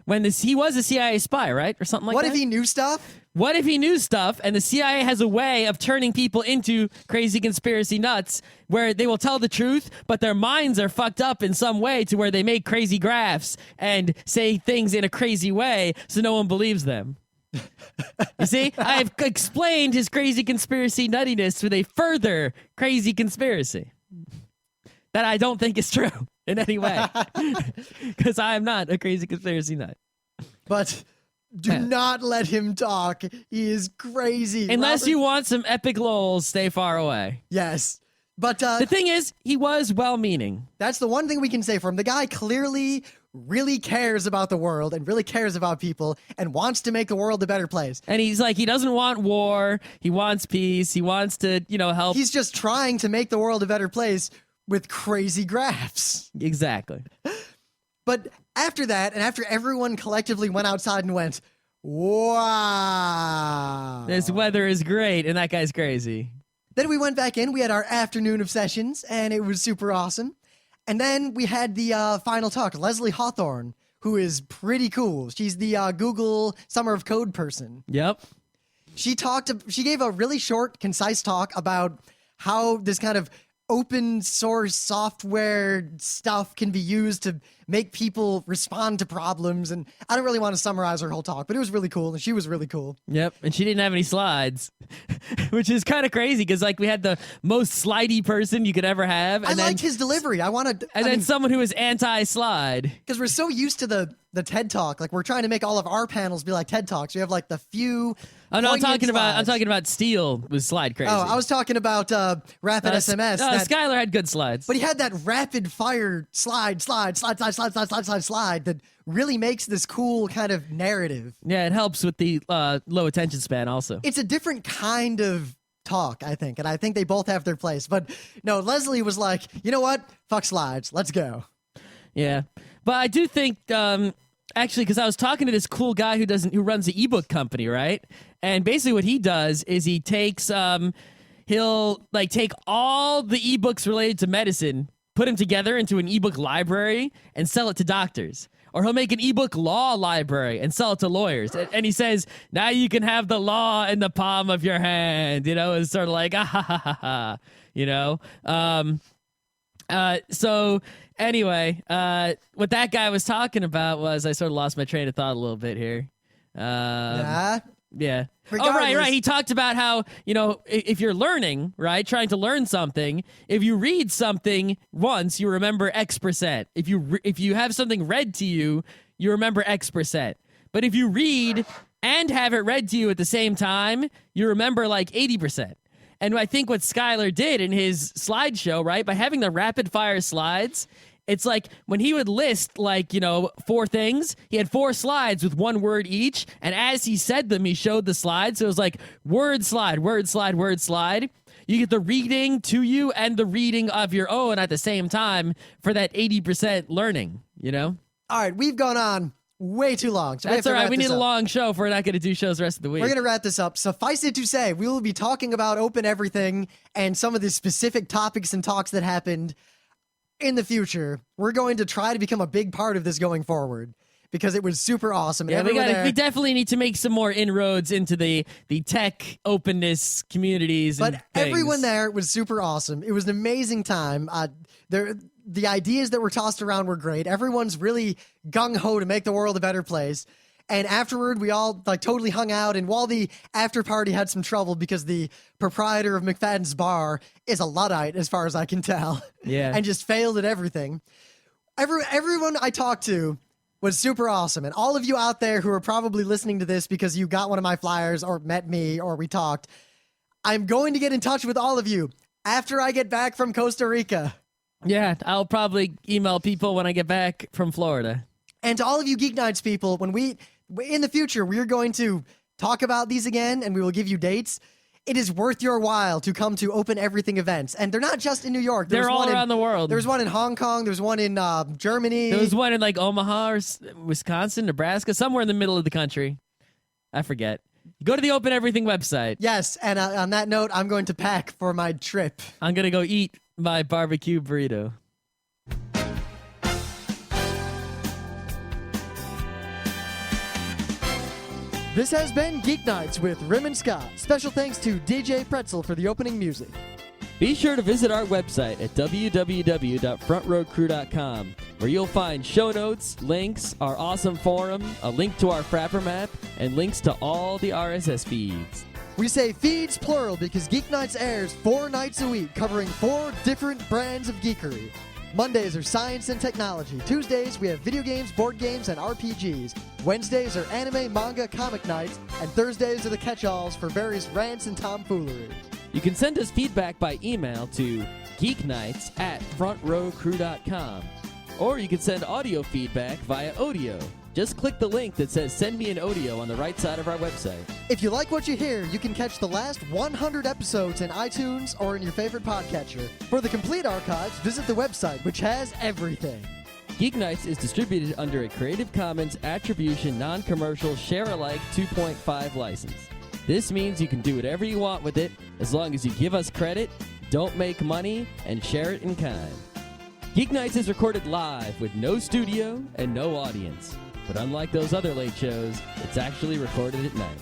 he was a CIA spy, right? Or something like that? What if he knew stuff? What if he knew stuff and the CIA has a way of turning people into crazy conspiracy nuts where they will tell the truth, but their minds are fucked up in some way to where they make crazy graphs and say things in a crazy way so no one believes them? You see, I've explained his crazy conspiracy nuttiness with a further crazy conspiracy that I don't think is true in any way, because I am not a crazy conspiracy nut. But do not let him talk. He is crazy. Unless you want some epic lols, stay far away. Yes. But the thing is, he was well-meaning. That's the one thing we can say for him. The guy clearly really cares about the world and really cares about people and wants to make the world a better place. And he's like, he doesn't want war. He wants peace. He wants to, help. He's just trying to make the world a better place with crazy graphs. Exactly. But after that, and after everyone collectively went outside and went, wow, this weather is great, and that guy's crazy. Then we went back in. We had our afternoon of sessions, and it was super awesome. And then we had the final talk. Leslie Hawthorne, who is pretty cool. She's the Google Summer of Code person. Yep. She gave a really short, concise talk about how this kind of open source software stuff can be used to make people respond to problems. And I don't really want to summarize her whole talk, but it was really cool. And she was really cool. Yep. And she didn't have any slides, which is kind of crazy because we had the most slidey person you could ever have. And I liked his delivery. Then someone who was anti-slide. Because we're so used to the TED Talk. Like, we're trying to make all of our panels be like TED Talks. We have like the few. Oh no, I'm talking about Steele with slide crazy. Oh, I was talking about rapid SMS. Skylar had good slides, but he had that rapid fire slide that really makes this cool kind of narrative. Yeah, it helps with the low attention span. Also, it's a different kind of talk, I think, and I think they both have their place. But no, Leslie was like, you know what? Fuck slides. Let's go. Yeah, but I do think. Actually, because I was talking to this cool guy who runs an ebook company, right? And basically, what he does is he takes he'll take all the ebooks related to medicine, put them together into an ebook library, and sell it to doctors. Or he'll make an ebook law library and sell it to lawyers. And he says, now you can have the law in the palm of your hand. It's sort of like So anyway, what that guy was talking about was, I sort of lost my train of thought a little bit here. Yeah. Regardless. Oh, right. He talked about how, if you're learning, right, trying to learn something, if you read something once, you remember X%. If you have something read to you, you remember X%. But if you read and have it read to you at the same time, you remember like 80%. And I think what Skylar did in his slideshow, right, by having the rapid fire slides, it's like when he would list 4 things, he had 4 slides with 1 word each. And as he said them, he showed the slides. So it was like word slide, word slide, word slide. You get the reading to you and the reading of your own at the same time for that 80% learning, All right, we've gone on way too long. So that's all right. We need a long show if we're not going to do shows the rest of the week. We're going to wrap this up. Suffice it to say, we will be talking about Open Everything and some of the specific topics and talks that happened in the future. We're going to try to become a big part of this going forward because it was super awesome. And we definitely need to make some more inroads into the tech openness communities. But everyone there was super awesome. It was an amazing time. The ideas that were tossed around were great. Everyone's really gung-ho to make the world a better place. And afterward, we all totally hung out. And while the after party had some trouble because the proprietor of McFadden's bar is a Luddite, as far as I can tell, and just failed at everything. Everyone I talked to was super awesome. And all of you out there who are probably listening to this because you got one of my flyers or met me or we talked, I'm going to get in touch with all of you after I get back from Costa Rica. Yeah, I'll probably email people when I get back from Florida. And to all of you Geek Nights people, in the future, we're going to talk about these again, and we will give you dates. It is worth your while to come to Open Everything events. And they're not just in New York. They're all around the world. There's one in Hong Kong. There's one in Germany. There was one in like Omaha or Wisconsin, Nebraska, somewhere in the middle of the country. I forget. Go to the Open Everything website. Yes, and on that note, I'm going to pack for my trip. I'm going to go eat my barbecue burrito. This has been Geek Nights with Rim and Scott. Special thanks to DJ Pretzel for the opening music. Be sure to visit our website at www.frontrowcrew.com, where you'll find show notes, links, our awesome forum, a link to our Frapper map, and links to all the RSS feeds. We say feeds plural because Geek Nights airs 4 nights a week, covering 4 different brands of geekery. Mondays are science and technology. Tuesdays, we have video games, board games, and RPGs. Wednesdays are anime, manga, comic nights. And Thursdays are the catch-alls for various rants and tomfoolery. You can send us feedback by email to geeknights@frontrowcrew.com. Or you can send audio feedback via Odeo. Just click the link that says Send Me an Audio on the right side of our website. If you like what you hear, you can catch the last 100 episodes in iTunes or in your favorite podcatcher. For the complete archives, visit the website, which has everything. Geeknights is distributed under a Creative Commons Attribution Non-Commercial Share-alike 2.5 license. This means you can do whatever you want with it as long as you give us credit, don't make money, and share it in kind. Geeknights is recorded live with no studio and no audience. But unlike those other late shows, it's actually recorded at night.